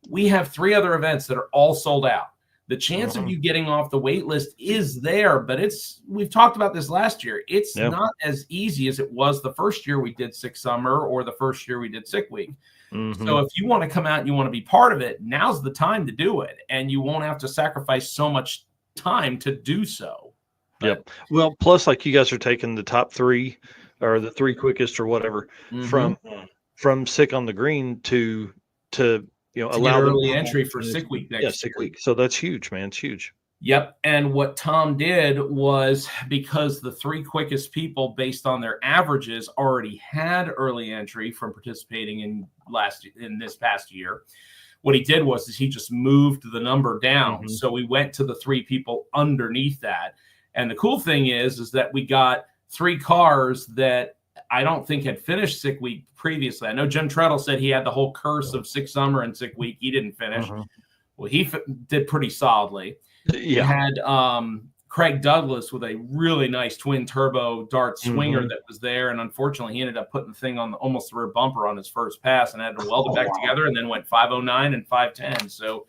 we have 3 other events that are all sold out. The chance of you getting off the wait list is there, but we've talked about this last year. It's not as easy as it was the first year we did Sick Summer or the first year we did Sick Week. So if you want to come out and you want to be part of it, now's the time to do it. And you won't have to sacrifice so much time to do so.
Yep. Well, plus like you guys are taking the top 3 or the 3 quickest or whatever from Sick on the Green to allow
early entry for Sick Week next year.
Sick Week. So that's huge, man. It's huge.
Yep. And what Tom did was, because the 3 quickest people based on their averages already had early entry from participating in this past year, what he did was he just moved the number down. So we went to the 3 people underneath that. And the cool thing is that we got 3 cars that I don't think had finished Sick Week previously. I know Jim Treadle said he had the whole curse of Sick Summer and Sick Week. He didn't finish. Well, he did pretty solidly. He had Craig Douglas with a really nice twin turbo Dart swinger that was there. And unfortunately, he ended up putting the thing on almost the rear bumper on his first pass and had to weld it back together and then went 509 and 510. So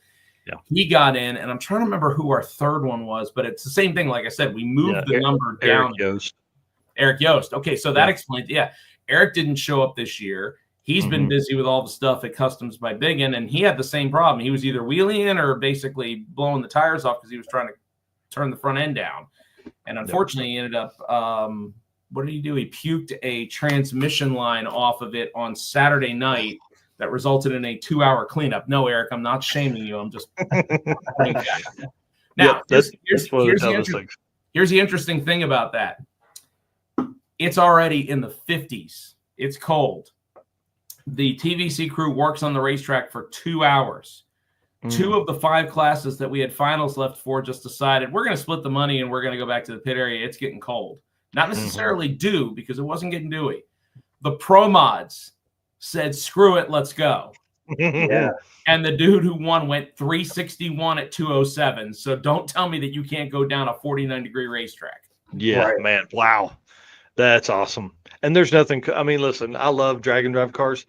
he got in. And I'm trying to remember who our third one was, but it's the same thing. Like I said, we moved the number down. Eric Yost. Okay, so that explains. Eric didn't show up this year. He's been busy with all the stuff at Customs by Biggin, and he had the same problem. He was either wheeling in or basically blowing the tires off because he was trying to turn the front end down. And unfortunately, he ended up, what did he do? He puked a transmission line off of it on Saturday night that resulted in a 2-hour cleanup. No, Eric, I'm not shaming you. I'm just now. Here's the interesting thing about that. It's already in the 50s. It's cold. The TVC crew works on the racetrack for 2 hours. 2 of the 5 classes that we had finals left for just decided we're going to split the money and we're going to go back to the pit area. It's getting cold. Not necessarily dew because it wasn't getting dewy. The pro mods said, screw it, let's go. And the dude who won went 361 at 207. So don't tell me that you can't go down a 49-degree racetrack.
Man. Wow. That's awesome. And there's nothing. I mean, listen, I love drag and drive cars.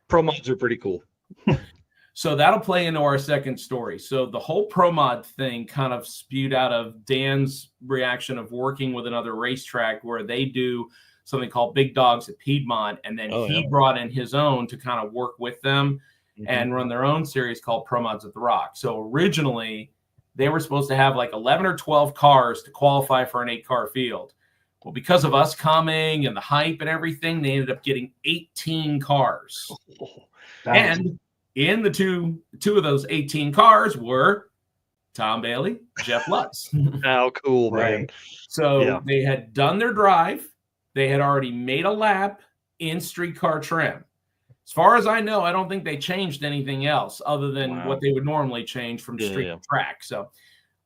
Pro mods are pretty cool.
So that'll play into our second story. So the whole pro mod thing kind of spewed out of Dan's reaction of working with another racetrack where they do something called Big Dogs at Piedmont. And then he brought in his own to kind of work with them and run their own series called Pro Mods at the Rock. So originally they were supposed to have like 11 or 12 cars to qualify for an 8-car field. Well, because of us coming and the hype and everything, they ended up getting 18 cars. And in the two of those 18 cars were Tom Bailey, Jeff Lutz.
How cool, man.
So they had done their drive. They had already made a lap in streetcar trim. As far as I know, I don't think they changed anything else other than what they would normally change from street track. So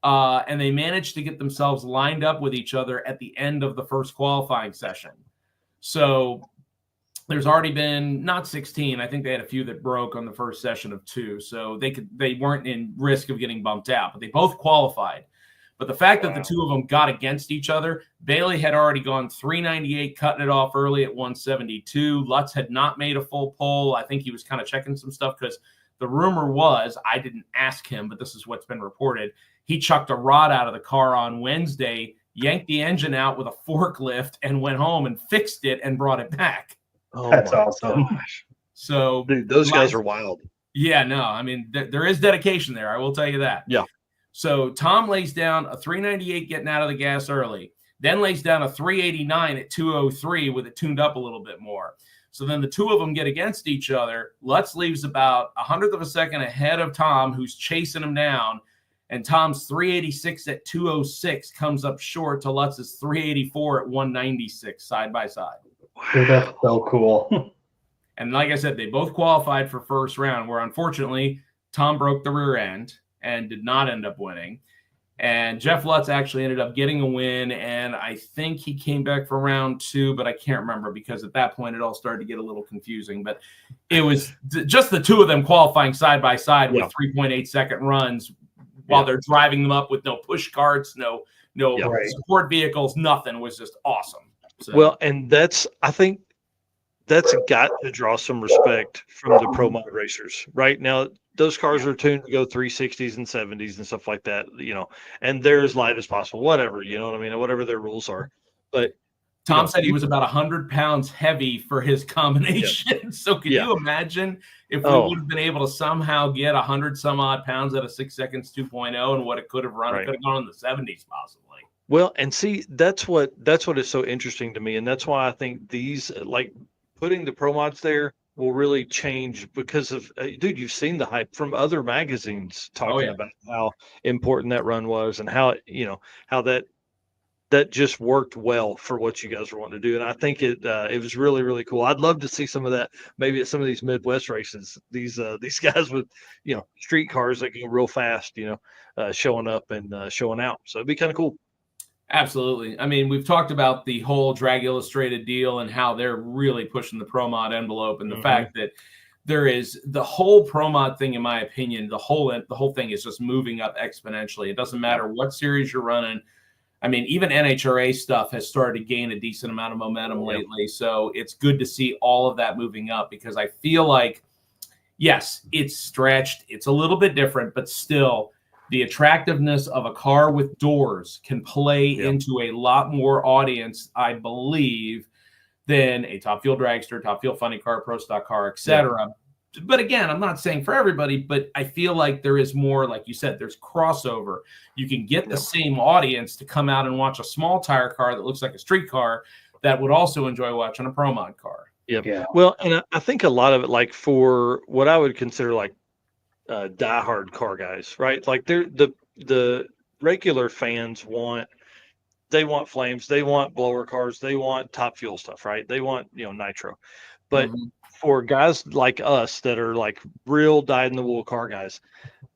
and they managed to get themselves lined up with each other at the end of the first qualifying session. So there's already been not 16. I think they had a few that broke on the first session of 2. So they weren't in risk of getting bumped out, but they both qualified. But the fact that the 2 of them got against each other, Bailey had already gone 398, cutting it off early at 172. Lutz had not made a full pull. I think he was kind of checking some stuff because the rumor was, I didn't ask him, but this is what's been reported. He chucked a rod out of the car on Wednesday, yanked the engine out with a forklift, and went home and fixed it and brought it back.
Oh, that's awesome.
Gosh.
So,
dude, those guys are wild.
Yeah, no, I mean, there is dedication there. I will tell you that.
Yeah.
So Tom lays down a 398 getting out of the gas early, then lays down a 389 at 203 with it tuned up a little bit more. So then the two of them get against each other. Lutz leaves about a hundredth of a second ahead of Tom, who's chasing him down. And Tom's 386 at 206 comes up short to Lutz's 384 at 196 side by side.
Dude, that's so cool.
And like I said, they both qualified for first round, where unfortunately Tom broke the rear end and did not end up winning. And Jeff Lutz actually ended up getting a win, and I think he came back for round 2, but I can't remember because at that point it all started to get a little confusing. But it was just the two of them qualifying side by side with 3.8 second runs while they're driving them up with no push carts, no support vehicles, nothing. Was just awesome. So.
Well, and I think that's got to draw some respect from the pro mod racers. Right now, those cars are tuned to go 360s and 70s and stuff like that, and they're as light as possible, whatever, you know what I mean, whatever their rules are. But
Tom said he was about 100 pounds heavy for his combination. Yeah. So can you imagine if we would have been able to somehow get 100 some odd pounds out of 6 seconds 2.0 and what it could have run? It could have gone in the 70s possibly.
Well, and see, that's what is so interesting to me. And that's why I think these, like putting the pro mods there, will really change because of, dude, you've seen the hype from other magazines talking about how important that run was and how, how that just worked well for what you guys were wanting to do. And I think it was really, really cool. I'd love to see some of that maybe at some of these Midwest races, these guys with, street cars that go real fast, showing up and showing out. So it'd be kind of cool.
Absolutely. I mean, we've talked about the whole Drag Illustrated deal and how they're really pushing the pro mod envelope, and the fact that there is the whole pro mod thing, in my opinion, the whole thing is just moving up exponentially. It doesn't matter what series you're running. I mean, even NHRA stuff has started to gain a decent amount of momentum lately. So it's good to see all of that moving up, because I feel like, yes, it's stretched. It's a little bit different, but still, the attractiveness of a car with doors can play into a lot more audience, I believe, than a Top Fuel dragster, Top Fuel funny car, pro stock car, etc. But again, I'm not saying for everybody, but I feel like there is more, like you said, there's crossover. You can get the same audience to come out and watch a small tire car that looks like a street car that would also enjoy watching a pro mod car.
Yeah. Well, and I think a lot of it, like for what I would consider like diehard car guys, right? Like they're the regular fans want flames, they want blower cars, they want Top Fuel stuff, right? They want nitro. But for guys like us that are like real dyed in the wool car guys,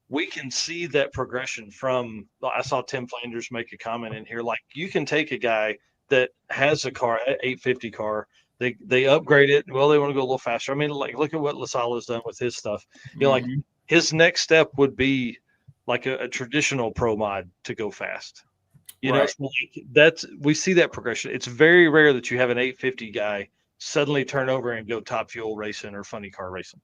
we can see that progression from. I saw Tim Flanders make a comment in here, like you can take a guy that has a car, an 850 car. They upgrade it. Well, they want to go a little faster. I mean, like look at what LaSala's done with his stuff. Like his next step would be like a traditional pro mod to go fast. We see that progression. It's very rare that you have an 850 guy suddenly turn over and go Top Fuel racing or funny car racing.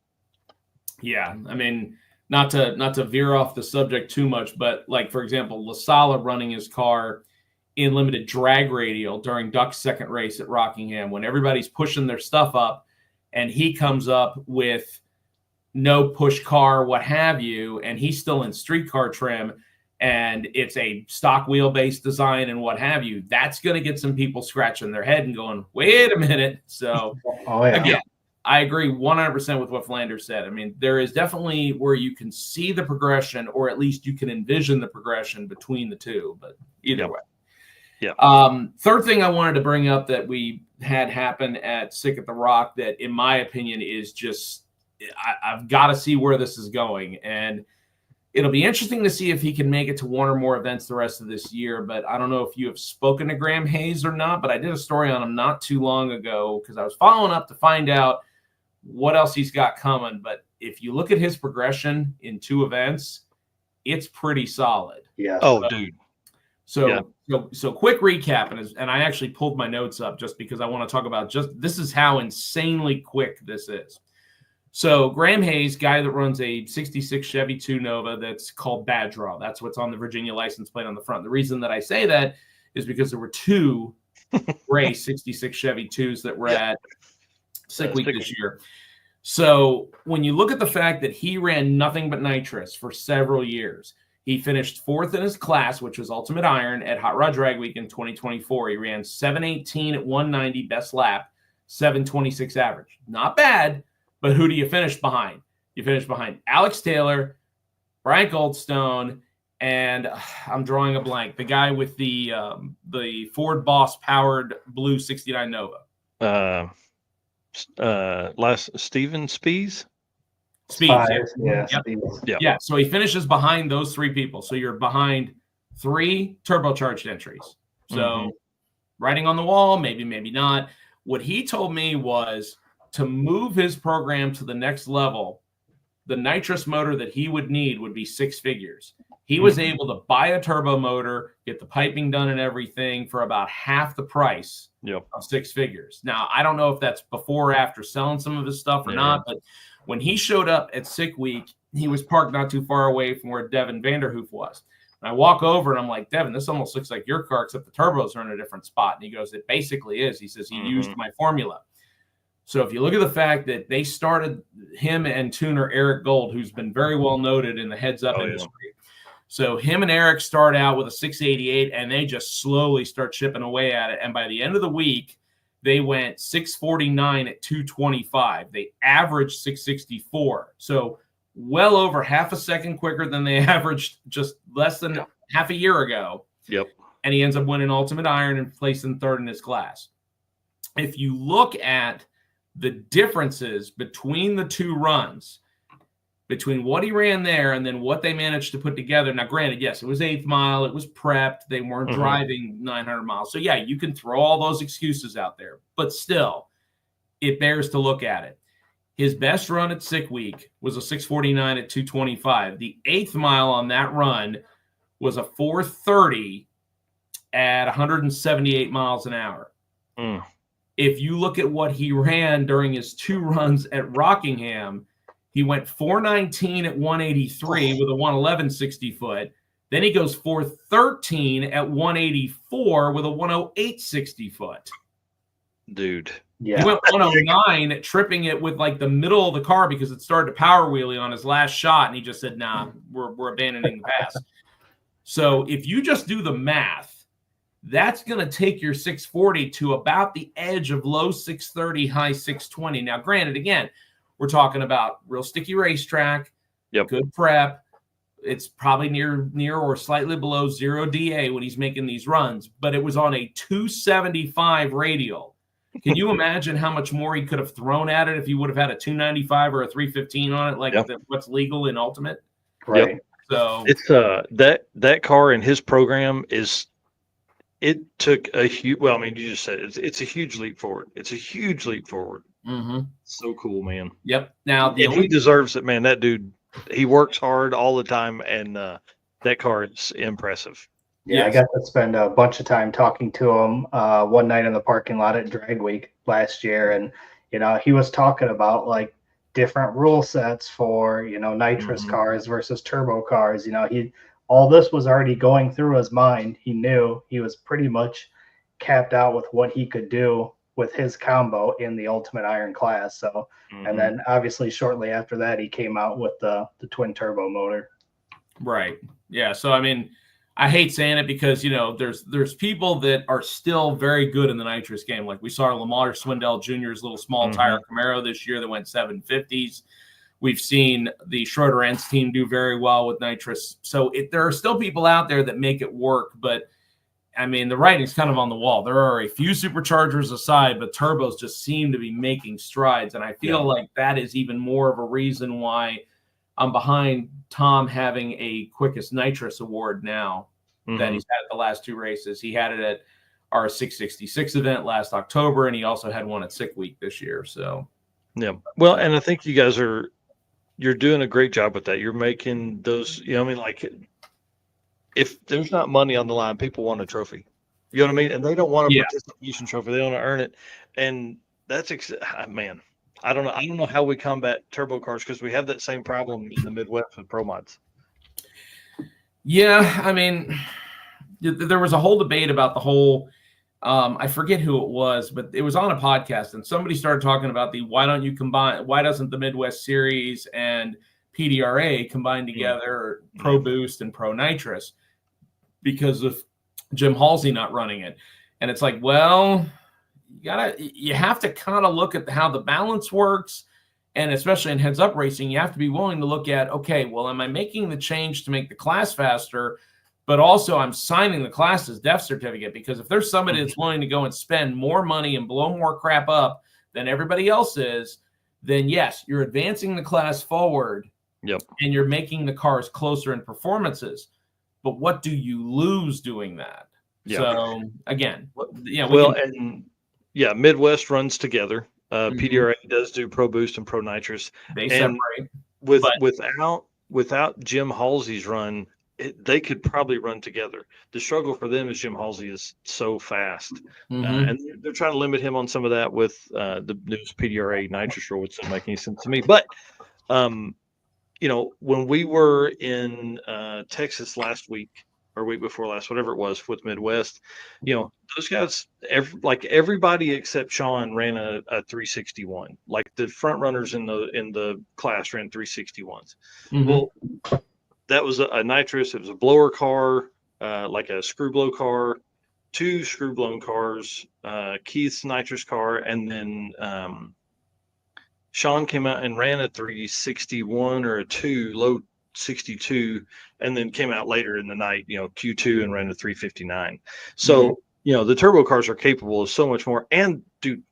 Yeah,
I mean, not to veer off the subject too much, but like for example, LaSala running his car in limited drag radial during Duck's second race at Rockingham, when everybody's pushing their stuff up, and he comes up with no push car, what have you, and he's still in street car trim, and it's a stock wheelbase design and what have you. That's going to get some people scratching their head and going, wait a minute. So again, I agree 100% with what Flanders said. I mean, there is definitely where you can see the progression, or at least you can envision the progression between the two, but either way. Third thing I wanted to bring up that we had happen at Sick at the Rock that, in my opinion, is just, I've got to see where this is going. And it'll be interesting to see if he can make it to one or more events the rest of this year. But I don't know if you have spoken to Graham Hayes or not, but I did a story on him not too long ago because I was following up to find out what else he's got coming. But if you look at his progression in 2 events, it's pretty solid.
Yeah.
Dude.
So quick recap, and I actually pulled my notes up just because I want to talk about this is how insanely quick this is. So Graham Hayes, guy that runs a 66 Chevy 2 Nova that's called Bad Draw. That's what's on the Virginia license plate on the front. The reason that I say that is because there were 2 gray 66 Chevy 2s that were at Sick Week this year. So when you look at the fact that he ran nothing but nitrous for several years, he finished 4th in his class, which was Ultimate Iron, at Hot Rod Drag Week in 2024. He ran 7:18 at 190 best lap, 726 average. Not bad, but who do you finish behind? You finish behind Alex Taylor, Brian Goldstone, and I'm drawing a blank. The guy with the Ford Boss powered blue 69 Nova.
Steven Spies.
Spies,
yeah.
Yep.
Spies.
Yeah. So he finishes behind those three people. So you're behind 3 turbocharged entries. So writing on the wall, maybe not. What he told me was to move his program to the next level, the nitrous motor that he would need would be 6 figures. He was able to buy a turbo motor, get the piping done and everything for about half the price of 6 figures. Now, I don't know if that's before or after selling some of his stuff or not, but when he showed up at Sick Week, he was parked not too far away from where Devin Vanderhoof was. And I walk over and I'm like, Devin, this almost looks like your car, except the turbos are in a different spot. And he goes, it basically is. He says he used my formula. So if you look at the fact that they started him and tuner Eric Gold, who's been very well noted in the heads-up industry. So him and Eric start out with a 688, and they just slowly start chipping away at it. And by the end of the week, they went 649 at 225. They averaged 664. So well over half a second quicker than they averaged just less than half a year ago.
Yep.
And he ends up winning Ultimate Iron and placing 3rd in his class. If you look at the differences between the 2 runs, between what he ran there and then what they managed to put together. Now, granted, yes, it was 8th mile. It was prepped. They weren't driving 900 miles. So, yeah, you can throw all those excuses out there. But still, it bears to look at it. His best run at Sick Week was a 649 at 225. The 8th mile on that run was a 430 at 178 miles an hour. If you look at what he ran during his 2 runs at Rockingham, he went 419 at 183 with a 111 60 foot. Then he goes 413 at 184 with a 108 60 foot.
Dude.
Yeah.
He went 109 tripping it with like the middle of the car because it started to power wheelie on his last shot. And he just said, nah, we're abandoning the pass. So if you just do the math, that's going to take your 640 to about the edge of low 630, high 620. Now, granted, again, we're talking about real sticky racetrack, good prep. It's probably near or slightly below 0 DA when he's making these runs, but it was on a 275 radial. Can you imagine how much more he could have thrown at it if he would have had a 295 or a 315 on it, like what's legal in Ultimate?
Right.
So
it's that car in his program it took a huge. Well, I mean, you just said it's a huge leap forward. It's a huge leap forward. So cool, man.
Yep. Now
he deserves it, man. That dude, he works hard all the time, and that car is impressive.
Yeah, I got to spend a bunch of time talking to him one night in the parking lot at Drag Week last year, and he was talking about like different rule sets for nitrous cars versus turbo cars. All this was already going through his mind. He knew he was pretty much capped out with what he could do with his combo in the Ultimate Iron class. So, and then obviously shortly after that, he came out with the twin turbo motor.
Right. Yeah. So, I mean, I hate saying it because, there's people that are still very good in the nitrous game. Like we saw Lamar Swindell Jr.'s little small tire Camaro this year that went 750s. We've seen the Schroeder Entz team do very well with nitrous. So there are still people out there that make it work, but I mean, the writing's kind of on the wall. There are a few superchargers aside, but turbos just seem to be making strides. And I feel like that is even more of a reason why I'm behind Tom having a quickest nitrous award now that he's had at the last 2 races. He had it at our 666 event last October, and he also had one at Sick Week this year. So,
yeah. Well, and I think you guys you're doing a great job with that. You're making those, like if there's not money on the line, people want a trophy. You know what I mean? And they don't want a participation trophy. They want to earn it. And that's, man, I don't know how we combat turbo cars because we have that same problem in the Midwest with pro mods.
Yeah. I mean, there was a whole debate about the whole, I forget who it was, but it was on a podcast and somebody started talking about why doesn't the Midwest Series and PDRA combine together Pro Boost and Pro Nitrous because of Jim Halsey not running it. And it's like, well, you have to kind of look at how the balance works. And especially in heads up racing, you have to be willing to look at, okay, well, am I making the change to make the class faster? But also I'm signing the class's death certificate, because if there's somebody that's willing to go and spend more money and blow more crap up than everybody else is, then yes, you're advancing the class forward.
Yep.
And you're making the cars closer in performances. But what do you lose doing that?
Yeah.
So again,
Midwest runs together. PDRA does do Pro Boost and Pro Nitrous.
They separate.
Without Jim Halsey's run, they could probably run together. The struggle for them is Jim Halsey is so fast, and they're trying to limit him on some of that with the new PDRA nitrous rule, which doesn't make any sense to me. But when we were in Texas last week or week before last, whatever it was, with Midwest, those guys, everybody except Sean ran a 361. Like the front runners in the class ran 361s. Well, that was a nitrous. It was a blower car, like a screw blow car, 2 screw blown cars, Keith's nitrous car, and then Sean came out and ran a 361 or a 2, low 62, and then came out later in the night, Q2, and ran a 359. So, the turbo cars are capable of so much more. And dude,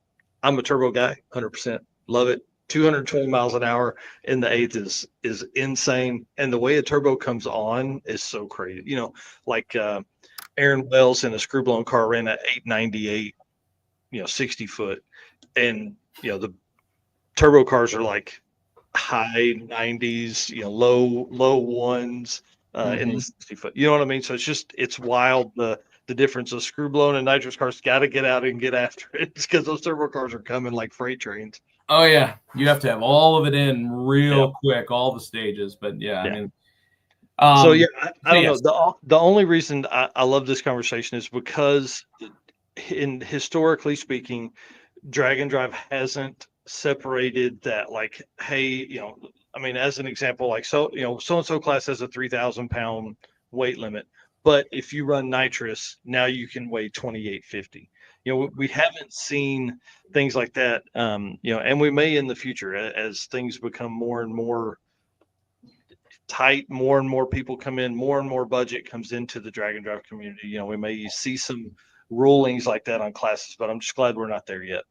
I'm a turbo guy, 100%. Love it. 220 miles an hour in the 8th is insane. And the way a turbo comes on is so crazy. Aaron Wells in a screw blown car ran at 898, 60 foot. And, the turbo cars are like high 90s, low ones in the 60 foot. You know what I mean? So it's wild. The difference of screw blown and nitrous cars got to get out and get after it. It's because those turbo cars are coming like freight trains.
Oh yeah, you have to have all of it in real quick, all the stages. But I mean,
I don't know. The only reason I love this conversation is because, historically speaking, drag and drive hasn't separated that. Like, hey, as an example, like so-and-so class has a 3,000 pound weight limit, but if you run nitrous, now you can weigh 2850. We haven't seen things like that, and we may in the future as things become more and more tight, more and more people come in, more and more budget comes into the drag and drive community. We may see some rulings like that on classes, but I'm just glad we're not there yet.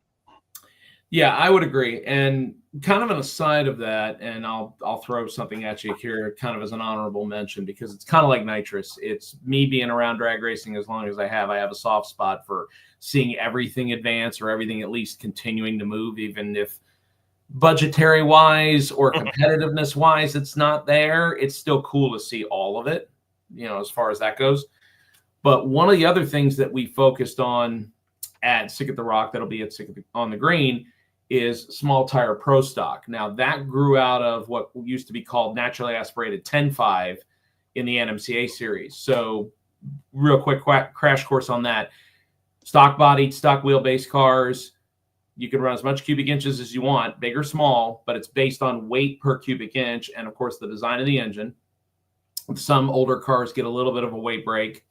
Yeah, I would agree. And kind of an aside of that, and I'll throw something at you here kind of as an honorable mention, because it's kind of like nitrous. It's me being around drag racing as long as I have a soft spot for seeing everything advance, or everything at least continuing to move, even if budgetary wise or competitiveness wise it's not there. It's still cool to see all of it, as far as that goes. But one of the other things that we focused on at Sick at the Rock, that'll be at on the Green, is small tire pro stock. Now that grew out of what used to be called naturally aspirated 10.5 in the NMCA series. So real quick crash course on that. Stock bodied, stock wheelbase cars. You can run as much cubic inches as you want, big or small, but it's based on weight per cubic inch. And of course the design of the engine. Some older cars get a little bit of a weight break.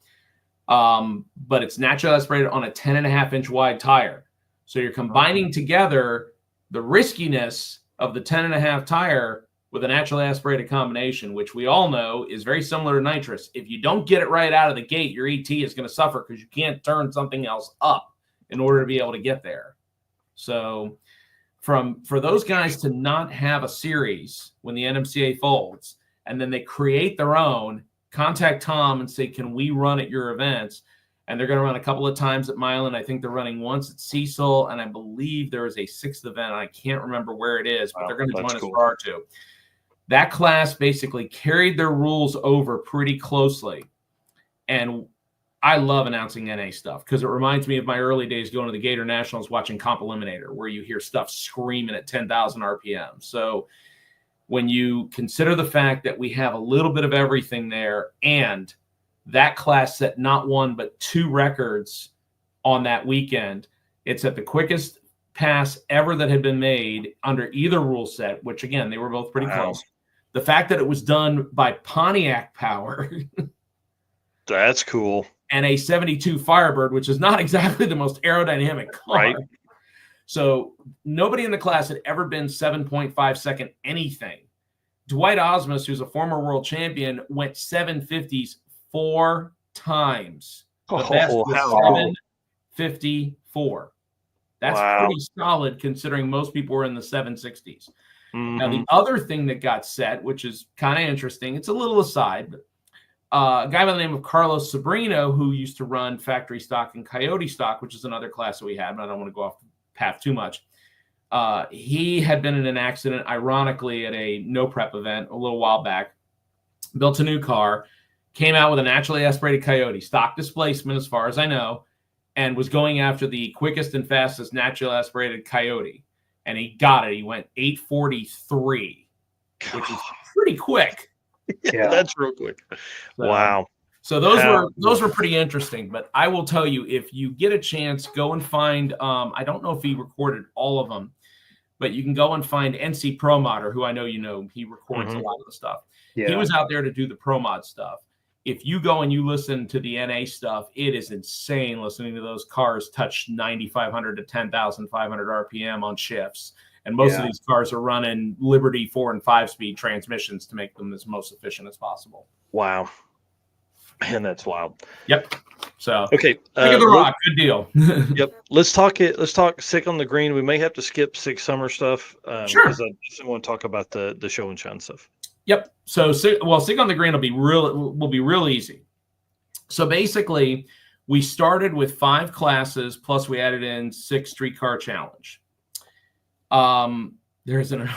But it's naturally aspirated on a 10.5 inch wide tire. So you're combining together the riskiness of the 10.5 tire with a naturally aspirated combination, which we all know is very similar to nitrous. If you don't get it right out of the gate, your ET is going to suffer because you can't turn something else up in order to be able to get there. So for those guys to not have a series when the NMCA folds, and then they create their own, contact Tom and say, can we run at your events? And they're going to run a couple of times at Milan. I think they're running once at Cecil, and I believe there is a 6th event. I can't remember where it is, but they're going to join us for R2. That class basically carried their rules over pretty closely. And I love announcing NA stuff because it reminds me of my early days going to the Gator Nationals watching Comp Eliminator, where you hear stuff screaming at 10,000 RPM. So when you consider the fact that we have a little bit of everything there, and that class set not 1 but 2 records on that weekend, it's at the quickest pass ever that had been made under either rule set, which again, they were both pretty close. The fact that it was done by Pontiac Power.
That's cool.
and a 72 Firebird, which is not exactly the most aerodynamic car.
Right.
So nobody in the class had ever been 7.5 second anything. Dwight Osmus, who's a former world champion, went 750s 4 times. The best was 754. That's pretty solid considering most people were in the 760s. Now, the other thing that got set, which is kind of interesting, it's a little aside, but a guy by the name of Carlos Sobrino, who used to run factory stock and Coyote stock, which is another class that we had, but I don't want to go off the path too much. He had been in an accident, ironically, at a no prep event a little while back, built a new car, came out with a naturally aspirated Coyote, stock displacement as far as I know, and was going after the quickest and fastest naturally aspirated Coyote. And he got it. He went 843, which is pretty quick.
Yeah, that's real quick. Wow.
So those were pretty interesting. But I will tell you, if you get a chance, go and find. I don't know if he recorded all of them, but you can go and find NC Pro Modder, who I know you know. He records a lot of the stuff. Yeah. He was out there to do the Pro Mod stuff. If you go and you listen to the NA stuff, it is insane listening to those cars touch 9,500 to 10,500 RPM on shifts. And most of these cars are running Liberty 4 and 5-speed transmissions to make them as most efficient as possible.
Wow. Man, that's wild.
Yep. So
okay.
Think of the Rock. Good deal.
Yep. Let's talk Sick on the Green. We may have to skip Sick Summer stuff.
Sure.
Because I just want to talk about the show and shine stuff.
Yep. So, Sick on the Green will be real easy. So basically, we started with 5 classes, plus we added in 6 streetcar challenge. There's an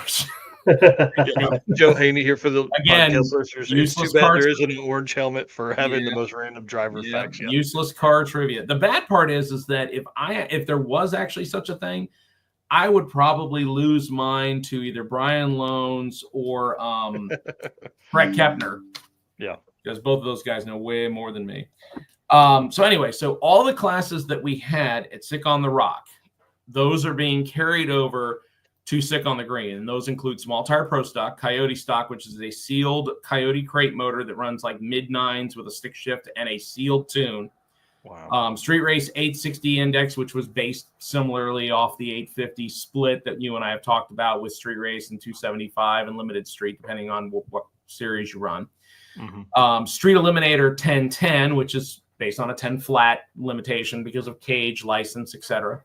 Joe Haney here for the
podcast
listeners. It's too bad there isn't an orange helmet for having the most random driver facts.
Yep. Useless car trivia. The bad part is that if there was actually such a thing, I would probably lose mine to either Brian Loans or Brett Kepner.
Yeah.
Because both of those guys know way more than me. So all the classes that we had at Sick on the Rock, those are being carried over to Sick on the Green. And those include Small Tire Pro Stock, Coyote Stock, which is a sealed Coyote crate motor that runs like mid-9s with a stick shift and a sealed tune.
Wow.
Street Race 860 Index, which was based similarly off the 850 split that you and I have talked about with Street Race and 275 and Limited Street, depending on what series you run. Street Eliminator 1010, which is based on a 10 flat limitation because of cage, license, etc.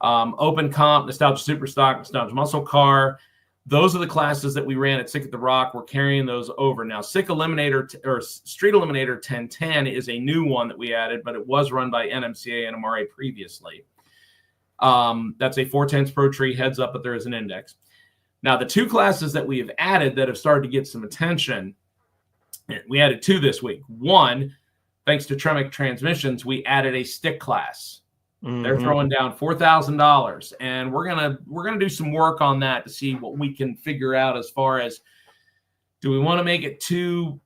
Open Comp, Nostalgia Superstock, Nostalgia Muscle Car. Those are the classes that we ran at Sick at the Rock. We're carrying those over. Now, Sick Eliminator or Street Eliminator 1010 is a new one that we added, but it was run by NMCA and MRA previously. That's a 410s Pro Tree, heads up, but there is an index. Now, the 2 classes that we have added that have started to get some attention, we added 2 this week. One, thanks to Tremec Transmissions, we added a stick class. They're throwing down $4,000, and we're gonna do some work on that to see what we can figure out as far as, do we want to make it two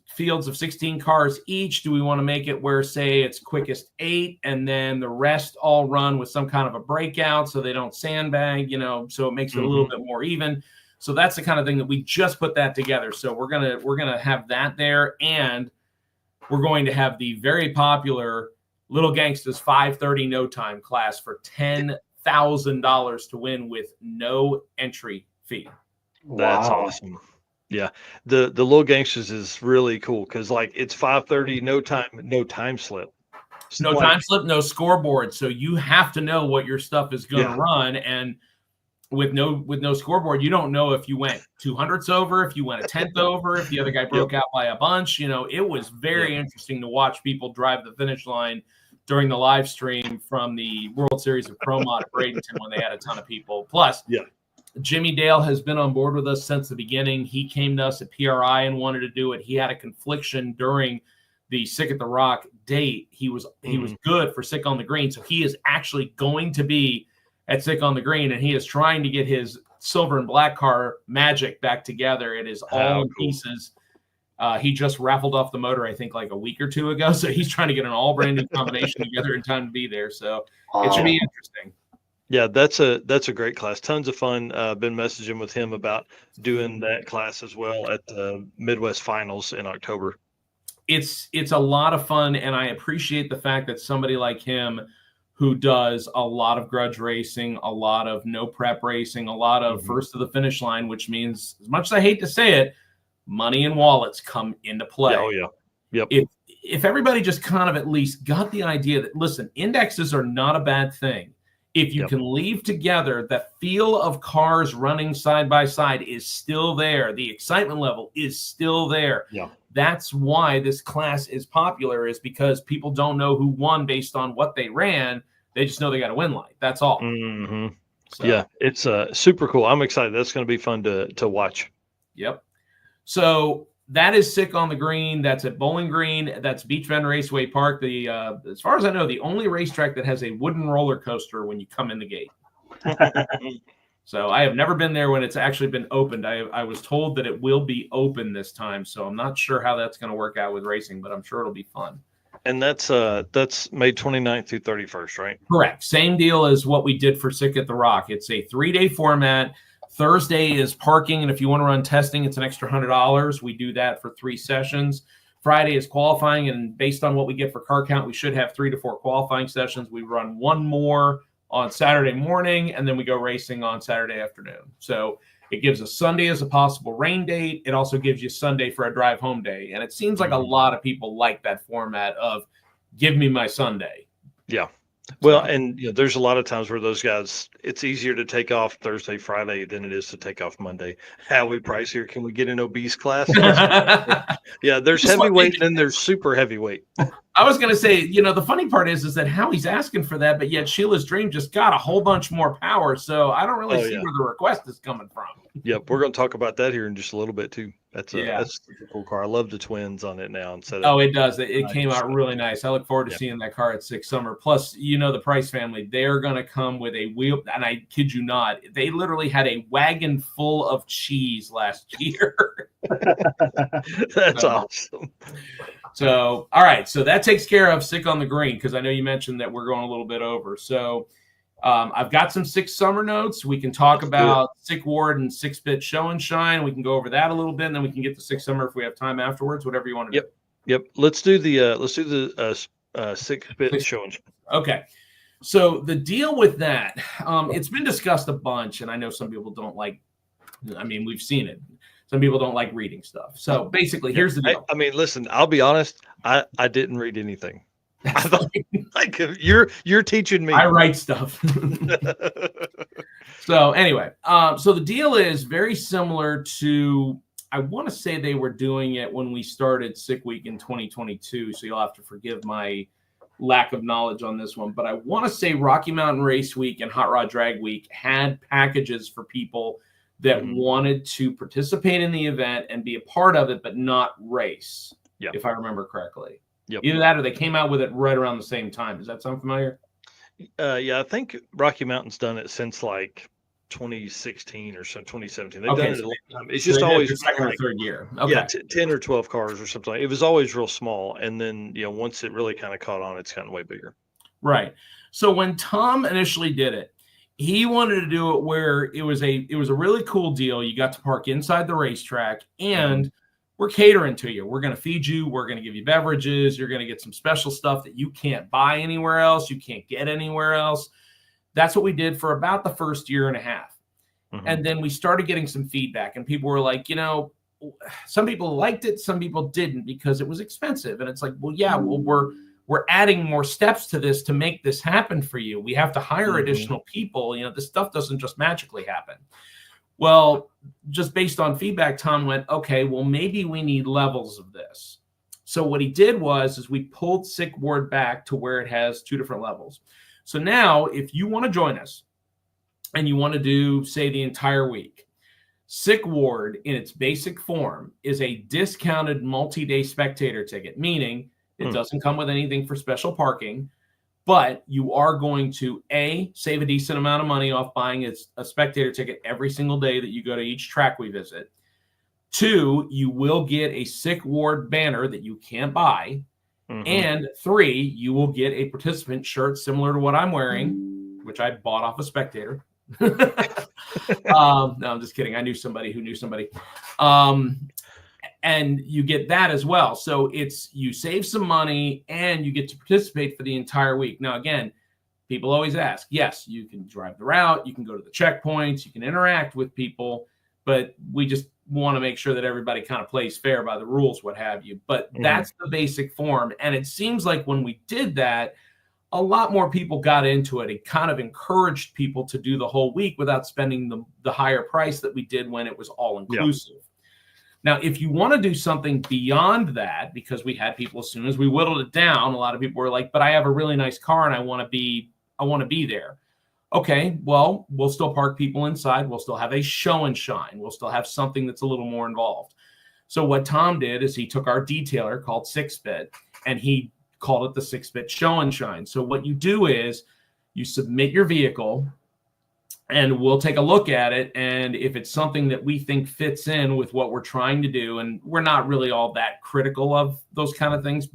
fields of 16 cars each? Do we want to make it where, say, it's quickest 8 and then the rest all run with some kind of a breakout so they don't sandbag, so it makes it a little bit more even. So that's the kind of thing that we just put that together. So we're gonna have that there, and we're going to have the very popular Little Gangsta's 530 No Time class for $10,000 to win with no entry fee.
That's awesome. Yeah, the Little Gangsters is really cool because it's 530 no time slip.
No time slip, no scoreboard. So you have to know what your stuff is going to run, and with no scoreboard, you don't know if you went 200ths over, if you went a 10th over, if the other guy broke out by a bunch. It was very interesting to watch people drive the finish line during the live stream from the World Series of Pro Mod at Bradenton when they had a ton of people. Plus, Jimmy Dale has been on board with us since the beginning. He came to us at PRI and wanted to do it. He had a confliction during the Sick at the Rock date. He was good for Sick on the Green, so he is actually going to be at Sick on the Green, and he is trying to get his silver and black car magic back together. It is all in pieces. He just raffled off the motor, I think, like a week or 2 ago. So he's trying to get an all brand new combination together in time to be there. So it should be interesting.
Yeah, that's a great class. Tons of fun. Been messaging with him about doing that class as well at the Midwest Finals in October.
it's a lot of fun, and I appreciate the fact that somebody like him, who does a lot of grudge racing, a lot of no prep racing, a lot of first to the finish line, which means, as much as I hate to say it, money and wallets come into play.
Yeah, oh yeah. Yep.
If everybody just kind of at least got the idea that, listen, indexes are not a bad thing. If you can leave together, the feel of cars running side by side is still there. The excitement level is still there.
Yeah.
That's why this class is popular, is because people don't know who won based on what they ran. They just know they got a win light. That's all.
Mm-hmm.
So,
yeah, it's super cool. I'm excited. That's going to be fun to watch.
Yep. So that is Sick on the Green. That's at Bowling Green. That's Beach Bend Raceway Park. The as far as I know, the only racetrack that has a wooden roller coaster when you come in the gate. So I have never been there when it's actually been opened. I was told that it will be open this time, so I'm not sure how that's going to work out with racing, but I'm sure it'll be fun.
And that's May 29th through 31st, right?
Correct. Same deal as what we did for Sick at the Rock. It's a 3-day format. Thursday is parking, and if you want to run testing, it's an extra $100. We do that for 3 sessions. Friday is qualifying, and based on what we get for car count, we should have 3 to 4 qualifying sessions. We run one more on Saturday morning, and then we go racing on Saturday afternoon. So it gives us Sunday as a possible rain date. It also gives you Sunday for a drive home day. And it seems like a lot of people like that format of give me my Sunday.
Yeah. Well, and there's a lot of times where those guys, it's easier to take off Thursday, Friday than it is to take off Monday. Howie Price here. Can we get an obese class? Yeah, there's heavyweight and then there's super heavyweight.
I was going to say, the funny part is that Howie's asking for that, but yet Sheila's Dream just got a whole bunch more power. So I don't really see where the request is coming from.
Yep, we're going to talk about that here in just a little bit too. That's a cool car. I love the twins on it now.
It does. It came out really nice. I look forward to seeing that car at Six Summer. Plus, the Price family, they're going to come with a wheel. And I kid you not, they literally had a wagon full of cheese last year.
That's awesome.
So, all right. So that takes care of Sick on the Green, because I know you mentioned that we're going a little bit over. So I've got some Six Summer notes. We can talk about Sick Ward and 6-bit Show and Shine. We can go over that a little bit, and then we can get to Six Summer if we have time afterwards. Whatever you want to do.
Yep. Let's do the 6-bit Show and Shine.
Okay. So the deal with that, it's been discussed a bunch, and I know some people don't like. I mean, we've seen it. Some people don't like reading stuff. So basically, here's the deal.
I mean, listen. I'll be honest. I didn't read anything. I thought, like, you're teaching me.
I write stuff. So anyway, so the deal is very similar to, I want to say they were doing it when we started Sick Week in 2022. So you'll have to forgive my lack of knowledge on this one. But I want to say Rocky Mountain Race Week and Hot Rod Drag Week had packages for people that wanted to participate in the event and be a part of it, but not race, if I remember correctly.
Yep.
Either that or they came out with it right around the same time. Does that sound familiar?
Yeah, I think Rocky Mountain's done it since like 2016 or so, 2017. They've done it a long time. It's just always
the second or third year. Okay.
Yeah, 10 or 12 cars or something. It was always real small, and then once it really kind of caught on, it's gotten way bigger. Right.
So when Tom initially did it, he wanted to do it where it was a really cool deal. You got to park inside the racetrack, and we're catering to you. We're going to feed you. We're going to give you beverages. You're going to get some special stuff that you can't buy anywhere else. You can't get anywhere else. That's what we did for about the first year and a half. And then we started getting some feedback, and people were like, some people liked it, some people didn't because it was expensive. And it's like, we're adding more steps to this to make this happen for you. We have to hire additional people. This stuff doesn't just magically happen. Well, just based on feedback, Tom went, okay, well, maybe we need levels of this. So what he did was we pulled Sick Ward back to where it has 2 different levels. So now if you want to join us and you want to do, say, the entire week, Sick Ward in its basic form is a discounted multi-day spectator ticket, meaning it doesn't come with anything for special parking, but you are going to, A, save a decent amount of money off buying a spectator ticket every single day that you go to each track we visit. 2, you will get a Sick Ward banner that you can't buy. And 3, you will get a participant shirt similar to what I'm wearing, which I bought off a spectator. No, I'm just kidding. I knew somebody who knew somebody. And you get that as well. So you save some money and you get to participate for the entire week. Now, again, people always ask, yes, you can drive the route, you can go to the checkpoints, you can interact with people, but we just want to make sure that everybody kind of plays fair by the rules, what have you. But that's the basic form. And it seems like when we did that, a lot more people got into it. It kind of encouraged people to do the whole week without spending the higher price that we did when it was all inclusive. Now, if you want to do something beyond that, because we had people, as soon as we whittled it down, a lot of people were like, but I have a really nice car and I want to be there. Okay, well, we'll still park people inside. We'll still have a show and shine. We'll still have something that's a little more involved. So what Tom did is he took our detailer called 6-Bit and he called it the 6-Bit Show and Shine. So what you do is you submit your vehicle and we'll take a look at it. And if it's something that we think fits in with what we're trying to do, and we're not really all that critical of those kind of things,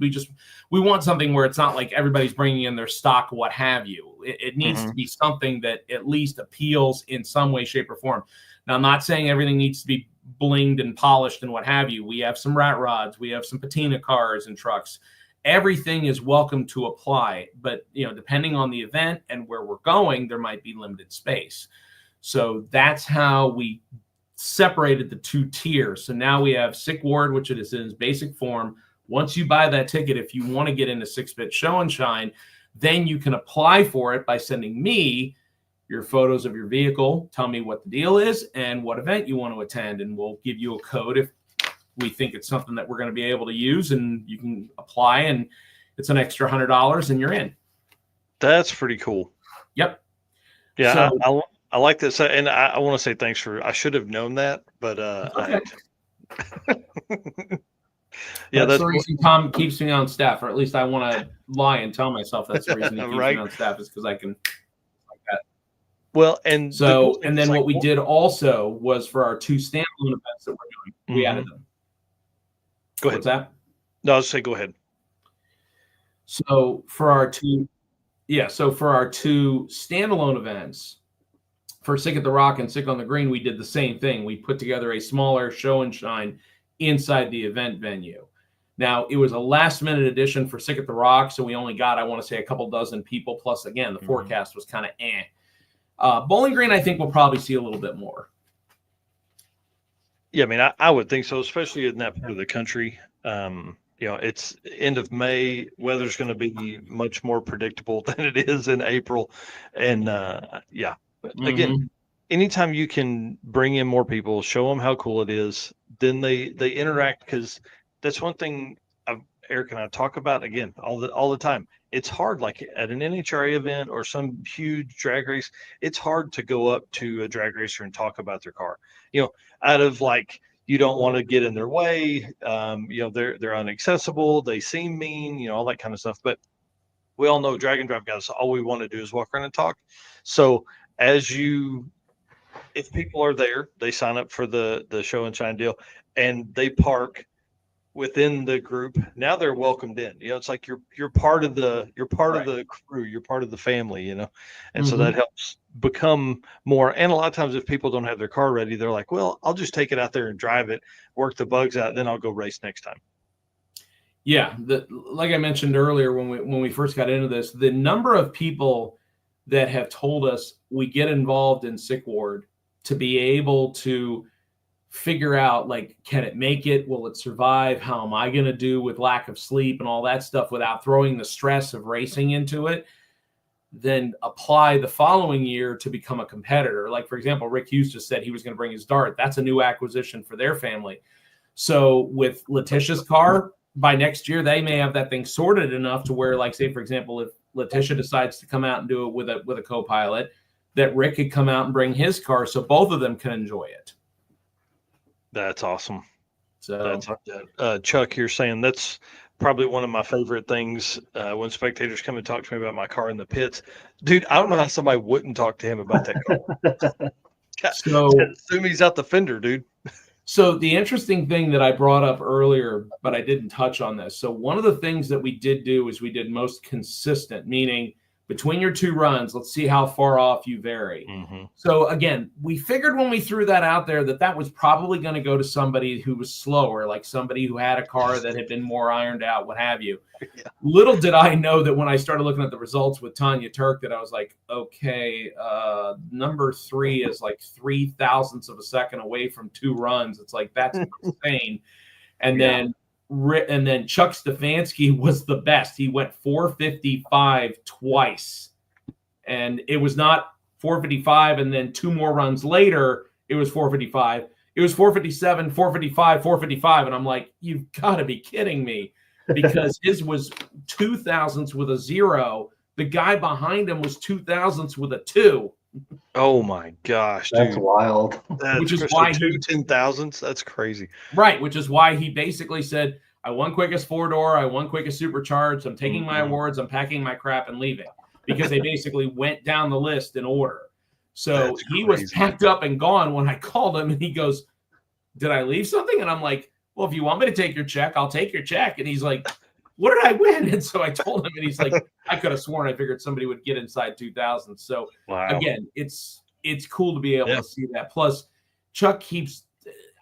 we want something where it's not like everybody's bringing in their stock, what have you. It needs to be something that at least appeals in some way, shape, or form. Now, I'm not saying everything needs to be blinged and polished and what have you. We have some rat rods. We have some patina cars and trucks. Everything is welcome to apply, but depending on the event and where we're going, there might be limited space. So that's how we separated the two tiers. So now we have Sick Ward, which it is in its basic form. Once you buy that ticket, if you want to get into 6-Bit Show and Shine, then you can apply for it by sending me your photos of your vehicle, tell me what the deal is and what event you want to attend, and we'll give you a code if we think it's something that we're going to be able to use, and you can apply and it's an extra $100 and you're in.
That's pretty cool.
Yep.
Yeah. So, I like this. And I want to say thanks I should have known that, but,
okay.
Yeah.
That's the reason Tom keeps me on staff, or at least I want to lie and tell myself that's the reason he keeps me on staff, is because I can like that.
Well, and
so, and then what we did also was for our 2 standalone events that we're doing, we added them.
Go ahead.
What's that?
No, I'll just say go ahead.
So for our 2 standalone events, for Sick at the Rock and Sick on the Green, we did the same thing. We put together a smaller show and shine inside the event venue. Now, it was a last-minute addition for Sick at the Rock, so we only got, I want to say, a couple dozen people. Plus, again, the forecast was kind of Bowling Green, I think we'll probably see a little bit more.
Yeah, I mean, I would think so, especially in that part of the country. It's end of May. Weather's going to be much more predictable than it is in April. And again, anytime you can bring in more people, show them how cool it is, then they interact, because that's one thing Eric and I talk about, again, all the time. It's hard, like at an NHRA event or some huge drag race, it's hard to go up to a drag racer and talk about their car. Out of like, you don't want to get in their way. They're inaccessible. They seem mean, all that kind of stuff. But we all know drag and drive guys, all we want to do is walk around and talk. So if people are there, they sign up for the show and shine deal and they park within the group. Now they're welcomed in. It's like you're part of the crew, you're part of the family, and so that helps become more. And a lot of times if people don't have their car ready, they're like, well, I'll just take it out there and drive it, work the bugs out, then I'll go race next time.
Yeah, like I mentioned earlier when we first got into this, the number of people that have told us we get involved in Sick Ward to be able to figure out, like, can it make it? Will it survive? How am I going to do with lack of sleep and all that stuff without throwing the stress of racing into it? Then apply the following year to become a competitor. Like, for example, Rick Hughes just said he was going to bring his Dart. That's a new acquisition for their family. So with Letitia's car, by next year, they may have that thing sorted enough to where, like, say, for example, if Letitia decides to come out and do it with a co-pilot, that Rick could come out and bring his car so both of them can enjoy it.
That's awesome.
So
Chuck, you're saying that's probably one of my favorite things when spectators come and talk to me about my car in the pits. Dude, I don't know how somebody wouldn't talk to him about that car. So assume he's out the fender, dude.
So the interesting thing that I brought up earlier, but I didn't touch on this. So one of the things that we did do is we did most consistent, meaning between your 2 runs, let's see how far off you vary.
Mm-hmm.
So again, we figured when we threw that out there that was probably going to go to somebody who was slower, like somebody who had a car that had been more ironed out, what have you.
Yeah.
Little did I know that when I started looking at the results with Tanya Turk, that I was like, okay, number 3 is like 0.003 of a second away from 2 runs. It's like, that's insane. And then Chuck Stefanski was the best. He went 4:55 twice, and it was not 4:55. And then 2 more runs later, it was 4:55. It was 4:57, 4:55, 4:55. And I'm like, you've got to be kidding me, because his was 0.002 with a 0. The guy behind him was 0.002 with a 2.
Oh my gosh,
That's
dude.
wild.
Which is why
he 10,000s. That's crazy.
Right, which is why he basically said, I won quickest 4-door, I won quickest supercharged, I'm taking my awards, I'm packing my crap and leaving. Because they basically went down the list in order. So he was packed up and gone when I called him, and he goes, did I leave something? And I'm like, well, if you want me to take your check, I'll take your check. And he's like, what did I win? And so I told him, and he's like, I could have sworn I figured somebody would get inside 2,000. So again, it's cool to be able to see that. Plus, Chuck